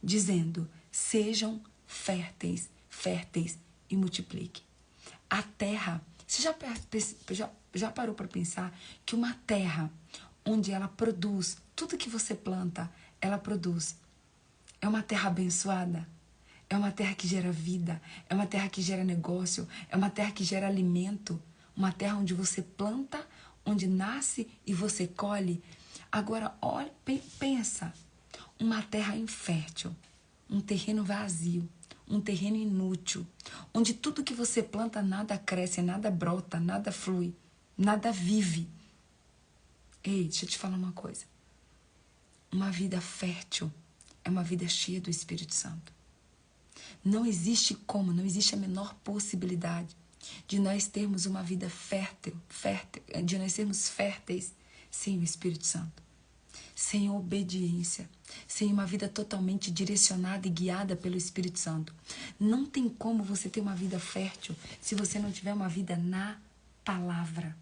dizendo: sejam férteis e multipliquem. A terra, você já parou para pensar que uma terra onde ela produz, tudo que você planta, ela produz, é uma terra abençoada? É uma terra que gera vida, é uma terra que gera negócio, é uma terra que gera alimento, uma terra onde você planta, onde nasce e você colhe. Agora, olha, pensa, uma terra infértil, um terreno vazio, um terreno inútil, onde tudo que você planta nada cresce, nada brota, nada flui, nada vive. Ei, deixa eu te falar uma coisa. Uma vida fértil é uma vida cheia do Espírito Santo. Não existe a menor possibilidade de nós termos uma vida fértil, de nós sermos férteis sem o Espírito Santo, sem obediência, sem uma vida totalmente direcionada e guiada pelo Espírito Santo. Não tem como você ter uma vida fértil se você não tiver uma vida na palavra.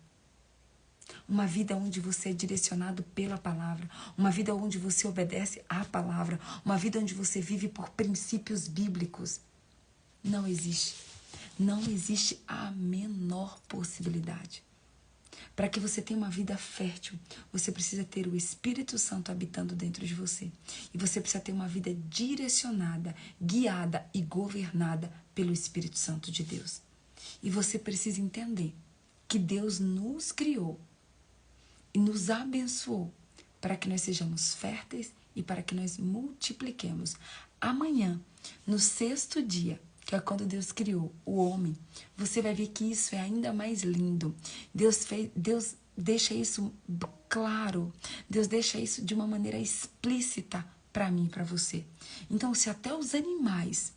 Uma vida onde você é direcionado pela palavra. Uma vida onde você obedece à palavra. Uma vida onde você vive por princípios bíblicos. Não existe. Não existe a menor possibilidade. Para que você tenha uma vida fértil, você precisa ter o Espírito Santo habitando dentro de você. E você precisa ter uma vida direcionada, guiada e governada pelo Espírito Santo de Deus. E você precisa entender que Deus nos criou e nos abençoou para que nós sejamos férteis e para que nós multipliquemos. Amanhã, no 6º dia, que é quando Deus criou o homem, você vai ver que isso é ainda mais lindo. Deus deixa isso claro. Deus deixa isso de uma maneira explícita para mim e para você. Então, se até os animais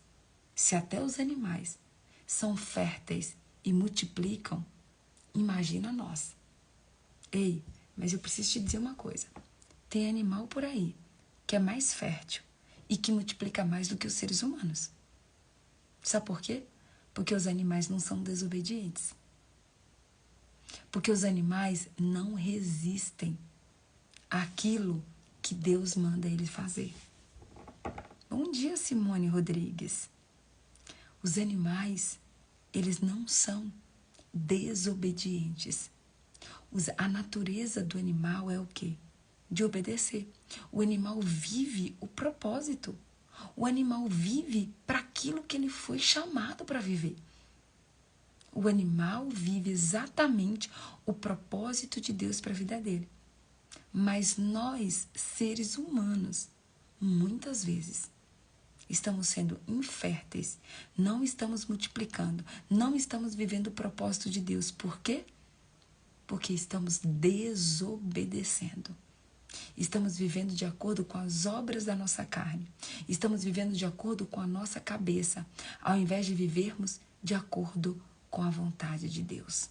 são férteis e multiplicam, imagina nós. Ei, mas eu preciso te dizer uma coisa. Tem animal por aí que é mais fértil e que multiplica mais do que os seres humanos. Sabe por quê? Porque os animais não são desobedientes. Porque os animais não resistem àquilo que Deus manda eles fazer. Bom dia, Simone Rodrigues. Os animais, eles não são desobedientes. A natureza do animal é o quê? De obedecer. O animal vive o propósito. O animal vive para aquilo que ele foi chamado para viver. O animal vive exatamente o propósito de Deus para a vida dele. Mas nós, seres humanos, muitas vezes, estamos sendo inférteis, não estamos multiplicando, não estamos vivendo o propósito de Deus. Por quê? Porque estamos desobedecendo. Estamos vivendo de acordo com as obras da nossa carne. Estamos vivendo de acordo com a nossa cabeça, ao invés de vivermos de acordo com a vontade de Deus.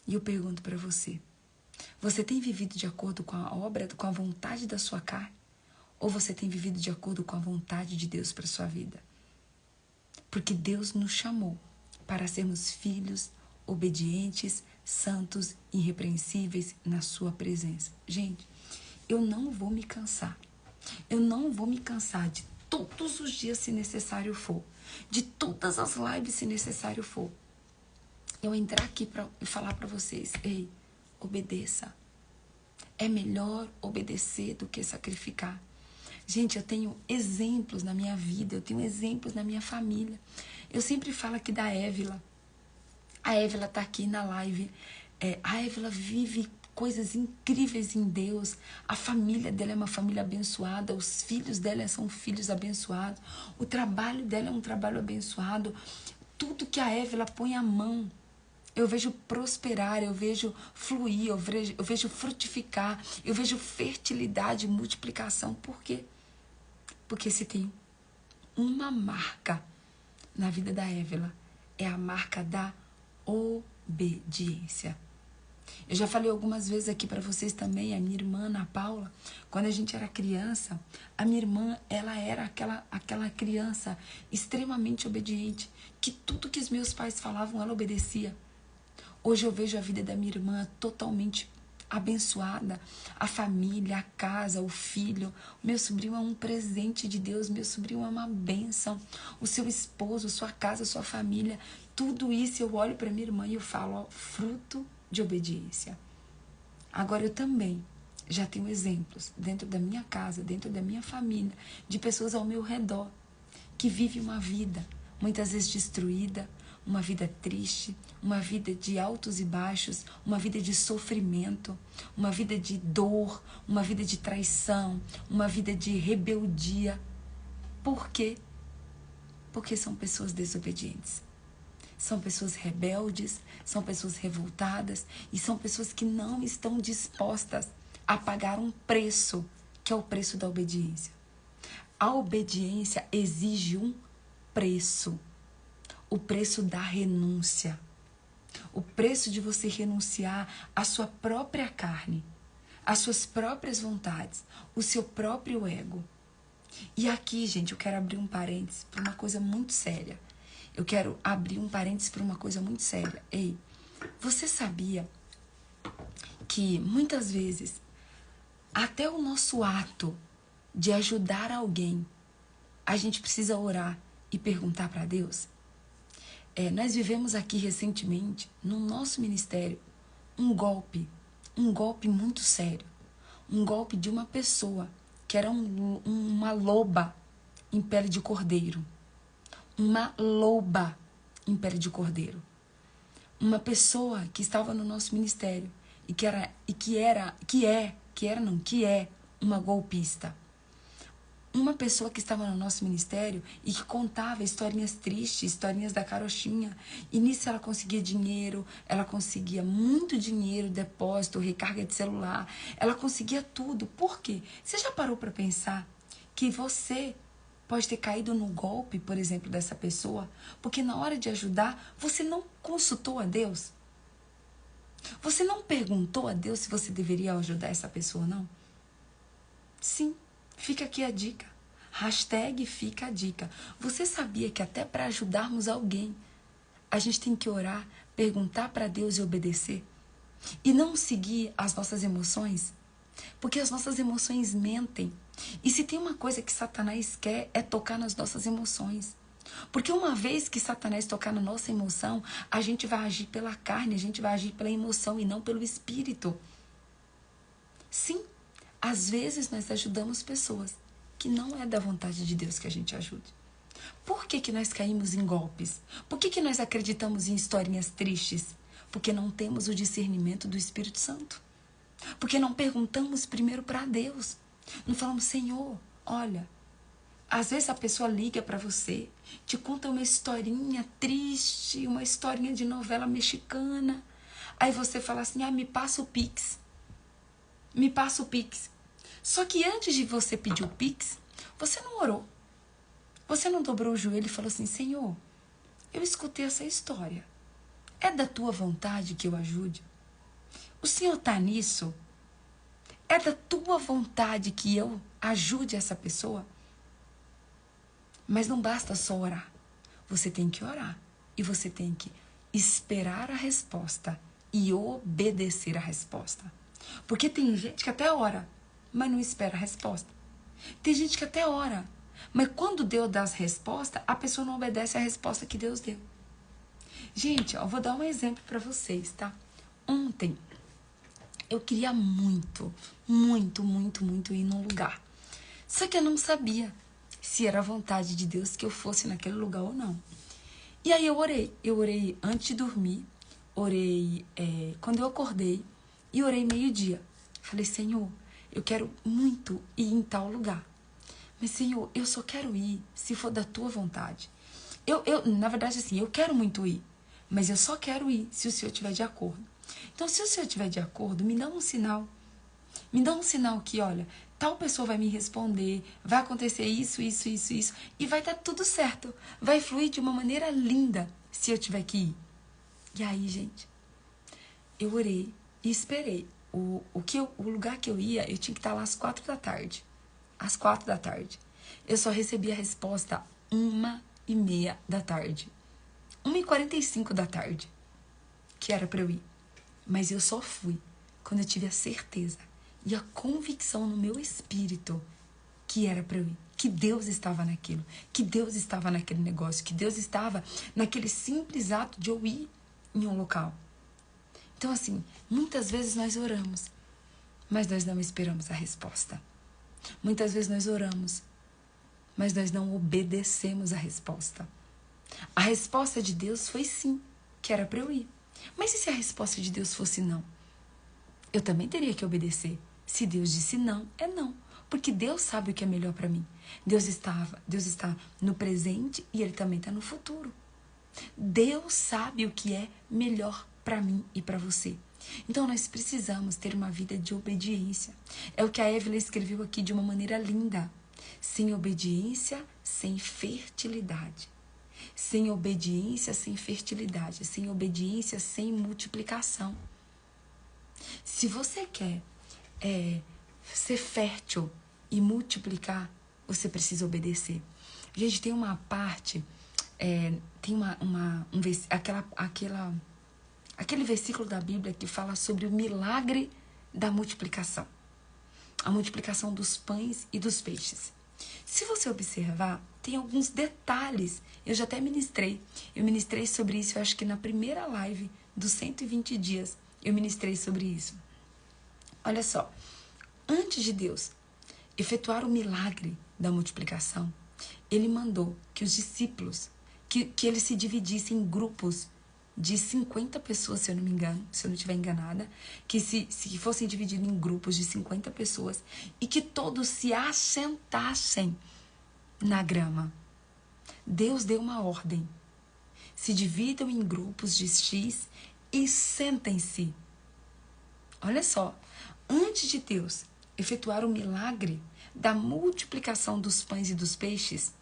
E eu pergunto para você, você tem vivido de acordo com a obra, com a vontade da sua carne? Ou você tem vivido de acordo com a vontade de Deus para a sua vida? Porque Deus nos chamou para sermos filhos obedientes, santos, irrepreensíveis na sua presença. Gente, eu não vou me cansar. Eu não vou me cansar de todos os dias, se necessário for. De todas as lives, se necessário for. Eu entrar aqui e falar para vocês, ei, obedeça. É melhor obedecer do que sacrificar. Gente, eu tenho exemplos na minha vida, eu tenho exemplos na minha família. Eu sempre falo aqui da Évila. A Évila está aqui na live. A Évila vive coisas incríveis em Deus. A família dela é uma família abençoada. Os filhos dela são filhos abençoados. O trabalho dela é um trabalho abençoado. Tudo que a Évila põe a mão, eu vejo prosperar, eu vejo fluir, eu vejo frutificar, eu vejo fertilidade e multiplicação. Por quê? Porque se tem uma marca na vida da Évila, é a marca da obediência. Eu já falei algumas vezes aqui para vocês também, a minha irmã, Ana Paula, quando a gente era criança, a minha irmã, ela era aquela criança extremamente obediente, que tudo que os meus pais falavam, ela obedecia. Hoje eu vejo a vida da minha irmã totalmente abençoada, a família, a casa, o filho. O meu sobrinho é um presente de Deus, meu sobrinho é uma bênção. O seu esposo, sua casa, sua família, tudo isso eu olho para minha irmã e eu falo, ó, fruto de obediência. Agora eu também já tenho exemplos dentro da minha casa, dentro da minha família, de pessoas ao meu redor que vivem uma vida muitas vezes destruída, uma vida triste, uma vida de altos e baixos, uma vida de sofrimento, uma vida de dor, uma vida de traição, uma vida de rebeldia. Por quê? Porque são pessoas desobedientes. São pessoas rebeldes, são pessoas revoltadas e são pessoas que não estão dispostas a pagar um preço, que é o preço da obediência. A obediência exige um preço. O preço da renúncia. O preço de você renunciar à sua própria carne, às suas próprias vontades, o seu próprio ego. E aqui, gente, eu quero abrir um parênteses para uma coisa muito séria. Eu quero abrir um parênteses para uma coisa muito séria. Ei, você sabia que muitas vezes até o nosso ato de ajudar alguém, a gente precisa orar e perguntar para Deus? Nós vivemos aqui recentemente, no nosso ministério, um golpe muito sério. Um golpe de uma pessoa que era uma loba em pele de cordeiro. Uma loba em pele de cordeiro. Uma pessoa que estava no nosso ministério e que é uma golpista. Uma pessoa que estava no nosso ministério e que contava historinhas tristes, historinhas da carochinha. E nisso ela conseguia dinheiro, ela conseguia muito dinheiro, depósito, recarga de celular. Ela conseguia tudo. Por quê? Você já parou para pensar que você pode ter caído no golpe, por exemplo, dessa pessoa, porque na hora de ajudar, você não consultou a Deus? Você não perguntou a Deus se você deveria ajudar essa pessoa, não? Sim. Fica aqui a dica. Hashtag fica a dica. Você sabia que até para ajudarmos alguém, a gente tem que orar, perguntar para Deus e obedecer? E não seguir as nossas emoções? Porque as nossas emoções mentem. E se tem uma coisa que Satanás quer, é tocar nas nossas emoções. Porque uma vez que Satanás tocar na nossa emoção, a gente vai agir pela carne, a gente vai agir pela emoção e não pelo espírito. Sim. Às vezes nós ajudamos pessoas que não é da vontade de Deus que a gente ajude. Por que nós caímos em golpes? Por que nós acreditamos em historinhas tristes? Porque não temos o discernimento do Espírito Santo. Porque não perguntamos primeiro para Deus. Não falamos, Senhor, olha, às vezes a pessoa liga para você, te conta uma historinha triste, uma historinha de novela mexicana. Aí você fala assim, me passa o Pix. Me passa o Pix. Só que antes de você pedir o Pix, você não orou. Você não dobrou o joelho e falou assim, Senhor, eu escutei essa história. É da tua vontade que eu ajude? O Senhor está nisso? É da tua vontade que eu ajude essa pessoa? Mas não basta só orar. Você tem que orar. E você tem que esperar a resposta e obedecer a resposta. Porque tem gente que até ora, mas não espera a resposta. Tem gente que até ora, mas quando Deus dá as respostas, a pessoa não obedece a resposta que Deus deu. Gente, eu vou dar um exemplo para vocês, tá? Ontem, eu queria muito ir num lugar. Só que eu não sabia se era a vontade de Deus que eu fosse naquele lugar ou não. E aí eu orei. Eu orei antes de dormir, orei quando eu acordei e orei meio-dia. Falei, Senhor, eu quero muito ir em tal lugar. Mas, Senhor, eu só quero ir se for da tua vontade. Na verdade, assim, eu quero muito ir. Mas eu só quero ir se o Senhor estiver de acordo. Então, se o Senhor estiver de acordo, me dá um sinal. Me dá um sinal que, olha, tal pessoa vai me responder, vai acontecer isso. E vai dar tudo certo. Vai fluir de uma maneira linda se eu tiver que ir. E aí, gente, eu orei e esperei. O lugar que eu ia, eu tinha que estar lá às 4 da tarde. Às 4 da tarde. Eu só recebi a resposta 1h30 da tarde. 1h45 da tarde. Que era para eu ir. Mas eu só fui quando eu tive a certeza e a convicção no meu espírito que era para eu ir. Que Deus estava naquilo. Que Deus estava naquele negócio. Que Deus estava naquele simples ato de eu ir em um local. Então, assim, muitas vezes nós oramos, mas nós não esperamos a resposta. Muitas vezes nós oramos, mas nós não obedecemos a resposta. A resposta de Deus foi sim, que era para eu ir. Mas e se a resposta de Deus fosse não? Eu também teria que obedecer. Se Deus disse não, é não. Porque Deus sabe o que é melhor para mim. Deus está no presente e Ele também está no futuro. Deus sabe o que é melhor para mim e para você. Então nós precisamos ter uma vida de obediência. É o que a Evelyn escreveu aqui de uma maneira linda. Sem obediência, sem fertilidade. Sem obediência, sem fertilidade. Sem obediência, sem multiplicação. Se você quer ser fértil e multiplicar, você precisa obedecer. Gente, tem uma parte, tem Aquele versículo da Bíblia que fala sobre o milagre da multiplicação. A multiplicação dos pães e dos peixes. Se você observar, tem alguns detalhes. Eu já até ministrei. Eu ministrei sobre isso, eu acho que na primeira live dos 120 dias. Eu ministrei sobre isso. Olha só. Antes de Deus efetuar o milagre da multiplicação, Ele mandou que os discípulos, que eles se dividissem em grupos de 50 pessoas, se eu não me engano, se eu não estiver enganada, que se fossem divididos em grupos de 50 pessoas e que todos se assentassem na grama. Deus deu uma ordem. Se dividam em grupos de X e sentem-se. Olha só, antes de Deus efetuar o milagre da multiplicação dos pães e dos peixes,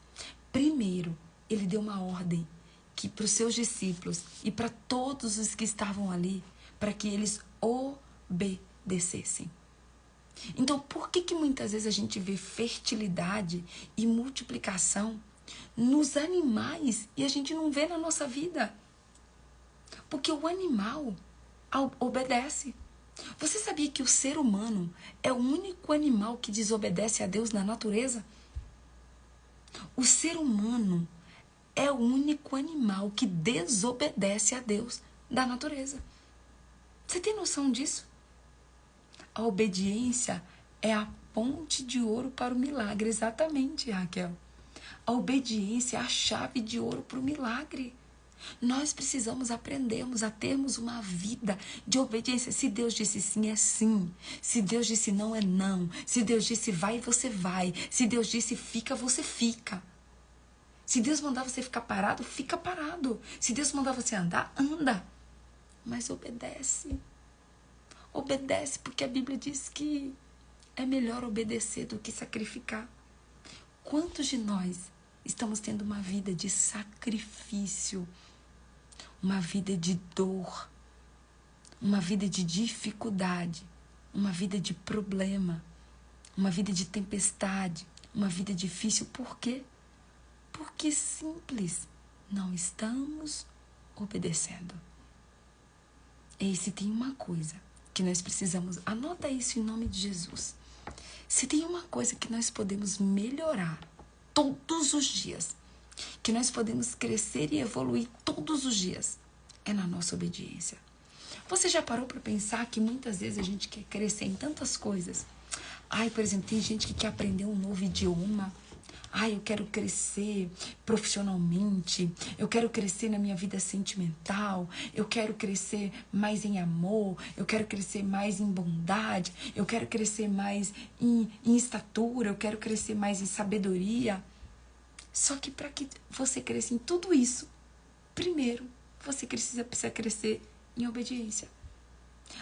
primeiro Ele deu uma ordem que para os seus discípulos e para todos os que estavam ali, para que eles obedecessem. Então, por que muitas vezes a gente vê fertilidade e multiplicação nos animais e a gente não vê na nossa vida? Porque o animal obedece. Você sabia que o ser humano é o único animal que desobedece a Deus na natureza? O ser humano é o único animal que desobedece a Deus da natureza. Você tem noção disso? A obediência é a ponte de ouro para o milagre, exatamente, Raquel. A obediência é a chave de ouro para o milagre. Nós precisamos aprendermos a termos uma vida de obediência. Se Deus disse sim, é sim. Se Deus disse não, é não. Se Deus disse vai, você vai. Se Deus disse fica, você fica. Se Deus mandar você ficar parado, fica parado. Se Deus mandar você andar, anda. Mas obedece. Obedece, porque a Bíblia diz que é melhor obedecer do que sacrificar. Quantos de nós estamos tendo uma vida de sacrifício, uma vida de dor, uma vida de dificuldade, uma vida de problema, uma vida de tempestade, uma vida difícil? Por quê? Porque simples, não estamos obedecendo. E se tem uma coisa que nós precisamos, anota isso em nome de Jesus. Se tem uma coisa que nós podemos melhorar todos os dias, que nós podemos crescer e evoluir todos os dias, é na nossa obediência. Você já parou para pensar que muitas vezes a gente quer crescer em tantas coisas? Ai, por exemplo, tem gente que quer aprender um novo idioma. Ai, eu quero crescer profissionalmente, eu quero crescer na minha vida sentimental, eu quero crescer mais em amor, eu quero crescer mais em bondade, eu quero crescer mais em estatura, eu quero crescer mais em sabedoria. Só que para que você cresça em tudo isso, primeiro você precisa crescer em obediência.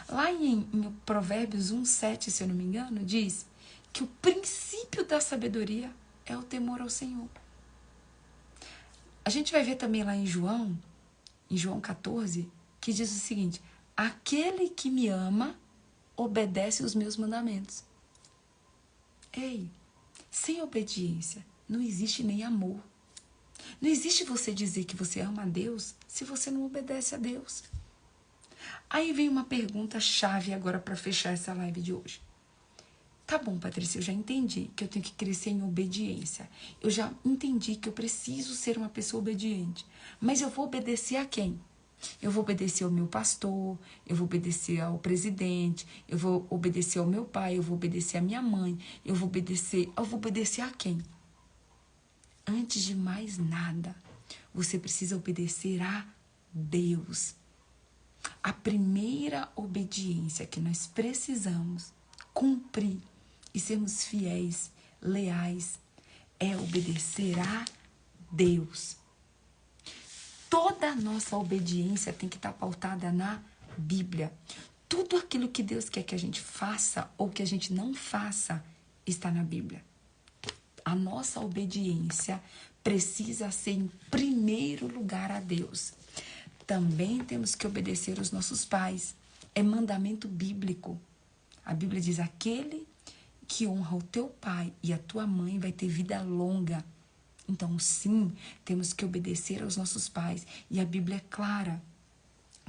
Lá em Provérbios 1:7, se eu não me engano, diz que o princípio da sabedoria é o temor ao Senhor. A gente vai ver também lá em João 14, que diz o seguinte: aquele que me ama obedece os meus mandamentos. Ei, sem obediência não existe nem amor. Não existe você dizer que você ama a Deus se você não obedece a Deus. Aí vem uma pergunta chave agora para fechar essa live de hoje. Tá bom, Patrícia, eu já entendi que eu tenho que crescer em obediência. Eu já entendi que eu preciso ser uma pessoa obediente. Mas eu vou obedecer a quem? Eu vou obedecer ao meu pastor, eu vou obedecer ao presidente, eu vou obedecer ao meu pai, eu vou obedecer à minha mãe, eu vou obedecer a quem? Antes de mais nada, você precisa obedecer a Deus. A primeira obediência que nós precisamos cumprir e sermos fiéis, leais, é obedecer a Deus. Toda a nossa obediência tem que estar pautada na Bíblia. Tudo aquilo que Deus quer que a gente faça ou que a gente não faça está na Bíblia. A nossa obediência precisa ser em primeiro lugar a Deus. Também temos que obedecer aos nossos pais. É mandamento bíblico. A Bíblia diz: aquele que honra o teu pai e a tua mãe vai ter vida longa. Então, sim, temos que obedecer aos nossos pais. E a Bíblia é clara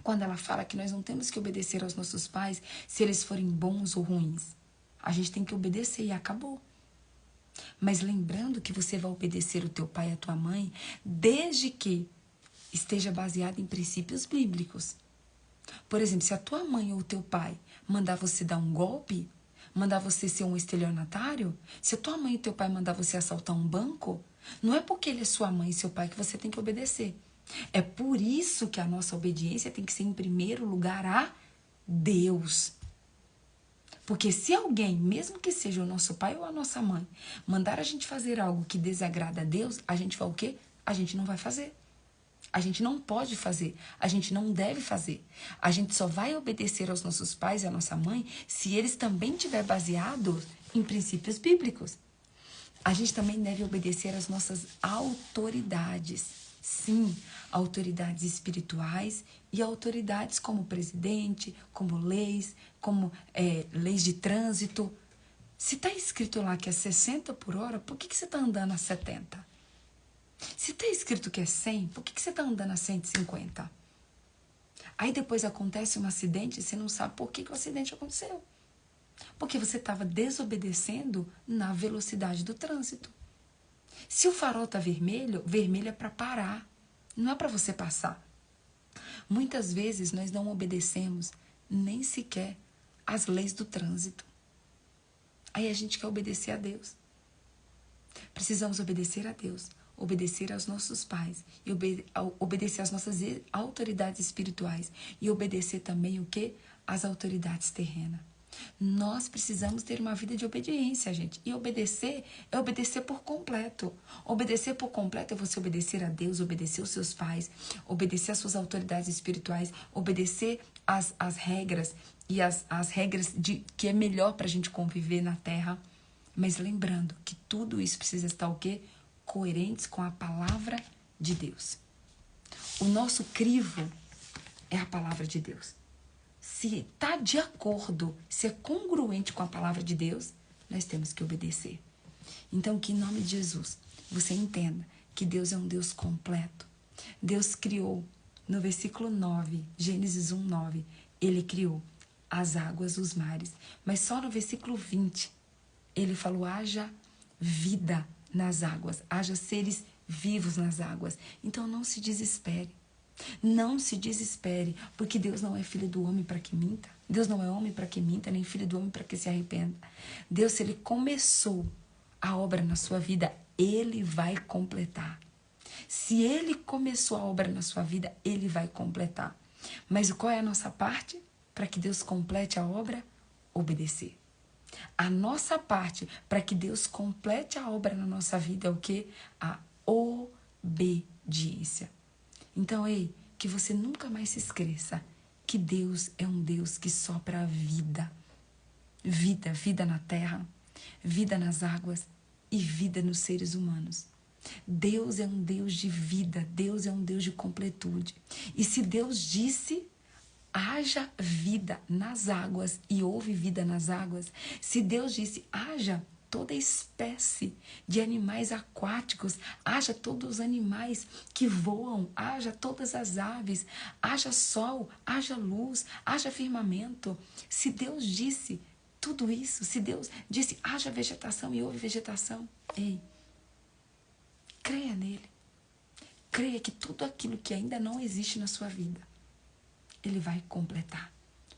quando ela fala que nós não temos que obedecer aos nossos pais se eles forem bons ou ruins. A gente tem que obedecer e acabou. Mas lembrando que você vai obedecer o teu pai e a tua mãe desde que esteja baseado em princípios bíblicos. Por exemplo, se a tua mãe ou o teu pai mandar você dar um golpe, mandar você ser um estelionatário, se a tua mãe e o teu pai mandar você assaltar um banco, não é porque ele é sua mãe e seu pai que você tem que obedecer. É por isso que a nossa obediência tem que ser em primeiro lugar a Deus. Porque se alguém, mesmo que seja o nosso pai ou a nossa mãe, mandar a gente fazer algo que desagrada a Deus, a gente vai o quê? A gente não vai fazer. A gente não pode fazer, a gente não deve fazer. A gente só vai obedecer aos nossos pais e à nossa mãe se eles também estiverem baseados em princípios bíblicos. A gente também deve obedecer às nossas autoridades. Sim, autoridades espirituais e autoridades como presidente, como leis de trânsito. Se está escrito lá que é 60 por hora, por que você está andando a 70? Se está escrito que é 100, por que você está andando a 150? Aí depois acontece um acidente e você não sabe por que o acidente aconteceu. Porque você estava desobedecendo na velocidade do trânsito. Se o farol está vermelho, vermelho é para parar, não é para você passar. Muitas vezes nós não obedecemos nem sequer as leis do trânsito. Aí a gente quer obedecer a Deus. Precisamos obedecer a Deus, obedecer aos nossos pais, e obedecer às nossas autoridades espirituais, e obedecer também o quê? As autoridades terrenas. Nós precisamos ter uma vida de obediência, gente. E obedecer é obedecer por completo. Obedecer por completo é você obedecer a Deus, obedecer os seus pais, obedecer às suas autoridades espirituais, obedecer às regras e as regras que é melhor para a gente conviver na terra. Mas lembrando que tudo isso precisa estar o quê? Coerentes com a palavra de Deus. O nosso crivo é a palavra de Deus. Se está de acordo, se é congruente com a palavra de Deus, nós temos que obedecer. Então, que em nome de Jesus, você entenda que Deus é um Deus completo. Deus criou, no versículo 9, Gênesis 1, 9, Ele criou as águas, os mares. Mas só no versículo 20, Ele falou, haja vida nas águas, haja seres vivos nas águas. Então, não se desespere. Não se desespere, porque Deus não é filho do homem para que minta. Deus não é homem para que minta, nem filho do homem para que se arrependa. Deus, se Ele começou a obra na sua vida, Ele vai completar. Se Ele começou a obra na sua vida, Ele vai completar. Mas qual é a nossa parte para que Deus complete a obra? Obedecer. A nossa parte para que Deus complete a obra na nossa vida é o quê? A obediência. Então, ei, que você nunca mais se esqueça que Deus é um Deus que sopra a vida. Vida, vida na terra, vida nas águas e vida nos seres humanos. Deus é um Deus de vida, Deus é um Deus de completude. E se Deus disse, haja vida nas águas e houve vida nas águas, se Deus disse, haja toda espécie de animais aquáticos, haja todos os animais que voam, haja todas as aves, haja sol, haja luz, haja firmamento. Se Deus disse tudo isso, se Deus disse haja vegetação e houve vegetação, ei, creia nele. Creia que tudo aquilo que ainda não existe na sua vida, Ele vai completar,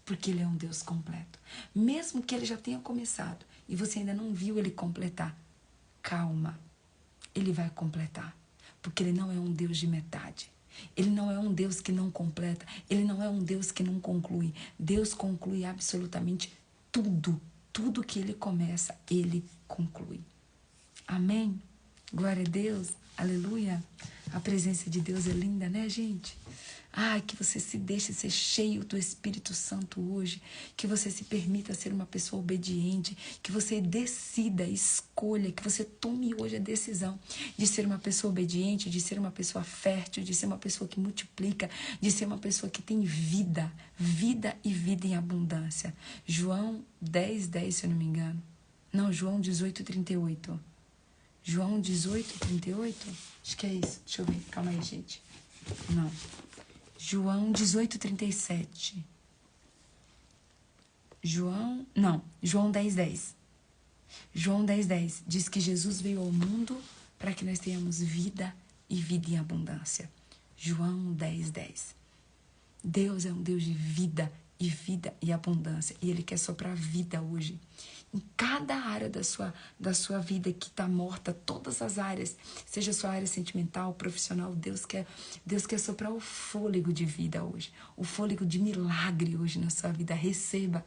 porque Ele é um Deus completo. Mesmo que Ele já tenha começado e você ainda não viu Ele completar, calma, Ele vai completar, porque Ele não é um Deus de metade. Ele não é um Deus que não completa, Ele não é um Deus que não conclui. Deus conclui absolutamente tudo, tudo que Ele começa, Ele conclui. Amém? Glória a Deus, aleluia. A presença de Deus é linda, né, gente? Ai, que você se deixe ser cheio do Espírito Santo hoje, que você se permita ser uma pessoa obediente, que você decida, escolha, que você tome hoje a decisão de ser uma pessoa obediente, de ser uma pessoa fértil, de ser uma pessoa que multiplica, de ser uma pessoa que tem vida, vida e vida em abundância. João 10:10, se eu não me engano. Não, João 18:38. João 18:38? Acho que é isso. Deixa eu ver. Calma aí, gente. Não. João 18:37. João 10:10. João 10:10 diz que Jesus veio ao mundo para que nós tenhamos vida e vida em abundância. João 10:10. Deus é um Deus de vida e abundância. E Ele quer soprar vida hoje. Em cada área da sua vida que está morta, todas as áreas, seja a sua área sentimental, profissional, Deus quer soprar o fôlego de vida hoje. O fôlego de milagre hoje na sua vida. Receba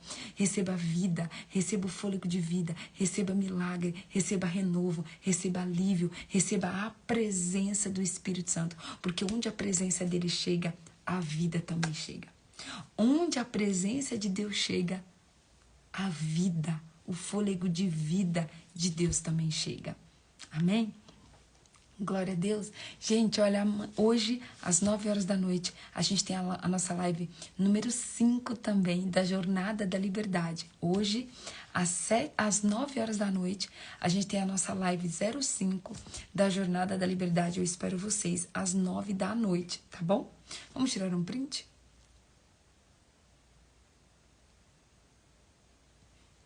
vida, receba o fôlego de vida, receba milagre, receba renovo, receba alívio, receba a presença do Espírito Santo. Porque onde a presença dele chega, a vida também chega. Onde a presença de Deus chega, a vida, o fôlego de vida de Deus também chega. Amém? Glória a Deus. Gente, olha, hoje, às 9 horas da noite, a gente tem a nossa live número 5 também, da Jornada da Liberdade. Hoje, às 9 horas da noite, a gente tem a nossa live 05 da Jornada da Liberdade. Eu espero vocês às 9 da noite, tá bom? Vamos tirar um print?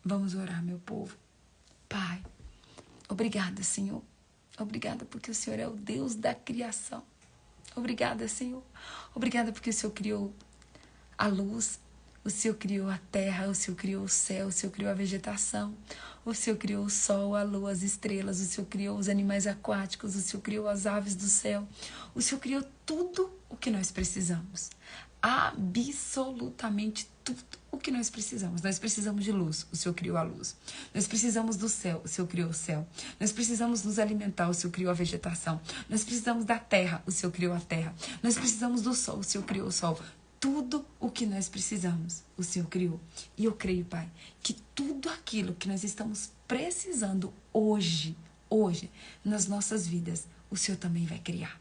Vamos orar, meu povo. Pai, obrigada, Senhor. Obrigada porque o Senhor é o Deus da criação. Obrigada, Senhor. Obrigada porque o Senhor criou a luz, o Senhor criou a terra, o Senhor criou o céu, o Senhor criou a vegetação, o Senhor criou o sol, a lua, as estrelas, o Senhor criou os animais aquáticos, o Senhor criou as aves do céu, o Senhor criou tudo o que nós precisamos. Absolutamente tudo o que nós precisamos. Nós precisamos de luz, o Senhor criou a luz. Nós precisamos do céu, o Senhor criou o céu. Nós precisamos nos alimentar, o Senhor criou a vegetação. Nós precisamos da terra, o Senhor criou a terra. Nós precisamos do sol, o Senhor criou o sol. Tudo o que nós precisamos, o Senhor criou. E eu creio, Pai, que tudo aquilo que nós estamos precisando hoje, nas nossas vidas, o Senhor também vai criar.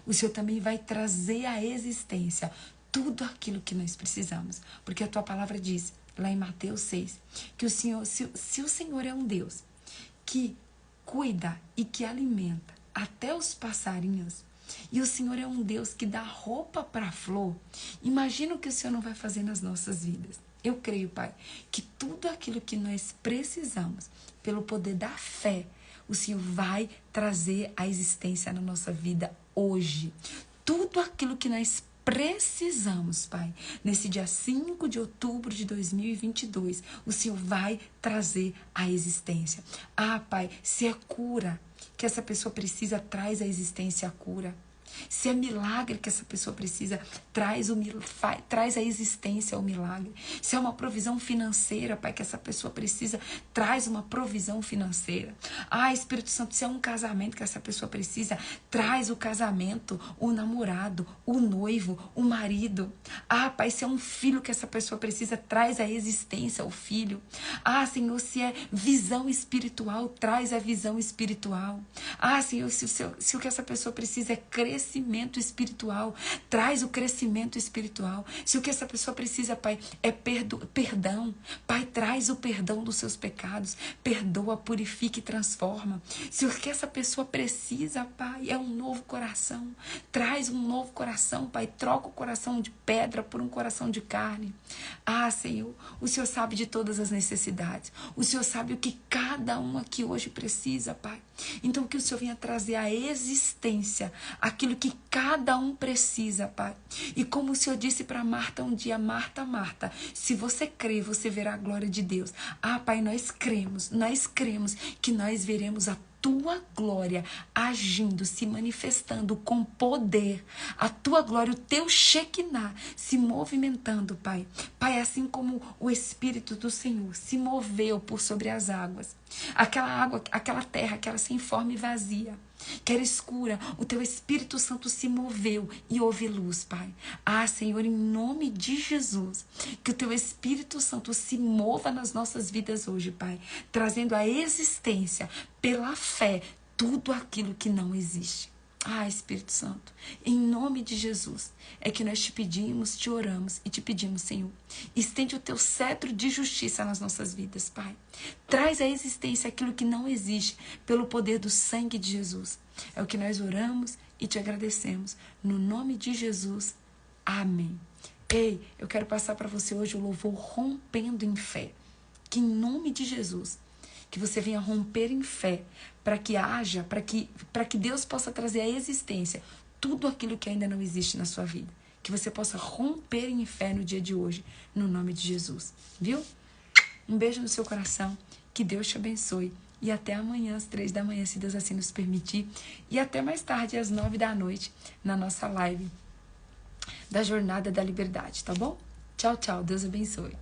O Senhor também vai trazer à existência tudo aquilo que nós precisamos. Porque a tua palavra diz, lá em Mateus 6, que o Senhor, se o Senhor é um Deus que cuida e que alimenta até os passarinhos, e o Senhor é um Deus que dá roupa para a flor, imagina o que o Senhor não vai fazer nas nossas vidas. Eu creio, Pai, que tudo aquilo que nós precisamos, pelo poder da fé, o Senhor vai trazer à existência na nossa vida hoje. Tudo aquilo que nós precisamos, Pai, nesse dia 5 de outubro de 2022, o Senhor vai trazer à existência. Pai, se é cura que essa pessoa precisa, traz à existência a cura. Se é milagre que essa pessoa precisa, traz à existência o milagre. Se é uma provisão financeira, Pai, que essa pessoa precisa, traz uma provisão financeira. Espírito Santo, se é um casamento que essa pessoa precisa, traz o casamento, o namorado, o noivo, o marido. Pai, se é um filho que essa pessoa precisa, traz à existência o filho. Senhor, se é visão espiritual, traz a visão espiritual. Senhor, se o que essa pessoa precisa é crescimento espiritual, traz o crescimento espiritual. Se o que essa pessoa precisa, Pai, é perdão, Pai, traz o perdão dos seus pecados, perdoa, purifica e transforma. Se o que essa pessoa precisa, Pai, é um novo coração, traz um novo coração, Pai, troca o coração de pedra por um coração de carne. Senhor, o Senhor sabe de todas as necessidades, o Senhor sabe o que cada um aqui hoje precisa, Pai. Então que o Senhor venha trazer à existência aquilo que cada um precisa, Pai. E como o Senhor disse para Marta um dia, Marta, Marta, se você crer, você verá a glória de Deus. Pai, nós cremos que nós veremos a tua glória agindo, se manifestando com poder, a tua glória, o teu Shekinah se movimentando, Pai. Pai, assim como o Espírito do Senhor se moveu por sobre as águas, aquela água, aquela terra que era sem forma e vazia, que era escura, o teu Espírito Santo se moveu e houve luz, Pai. Senhor, em nome de Jesus, que o teu Espírito Santo se mova nas nossas vidas hoje, Pai, trazendo à existência, pela fé, tudo aquilo que não existe. Espírito Santo, em nome de Jesus, é que nós te pedimos, te oramos e te pedimos, Senhor, estende o teu cetro de justiça nas nossas vidas, Pai. Traz à existência aquilo que não existe pelo poder do sangue de Jesus. É o que nós oramos e te agradecemos. No nome de Jesus. Amém. Ei, eu quero passar para você hoje o louvor Rompendo em Fé. Que em nome de Jesus, que você venha romper em fé, para que haja, para que Deus possa trazer à existência tudo aquilo que ainda não existe na sua vida. Que você possa romper em fé no dia de hoje, no nome de Jesus. Viu? Um beijo no seu coração, que Deus te abençoe. E até amanhã, às 3 da manhã, se Deus assim nos permitir. E até mais tarde, às 9 da noite, na nossa live da Jornada da Liberdade, tá bom? Tchau, tchau. Deus abençoe.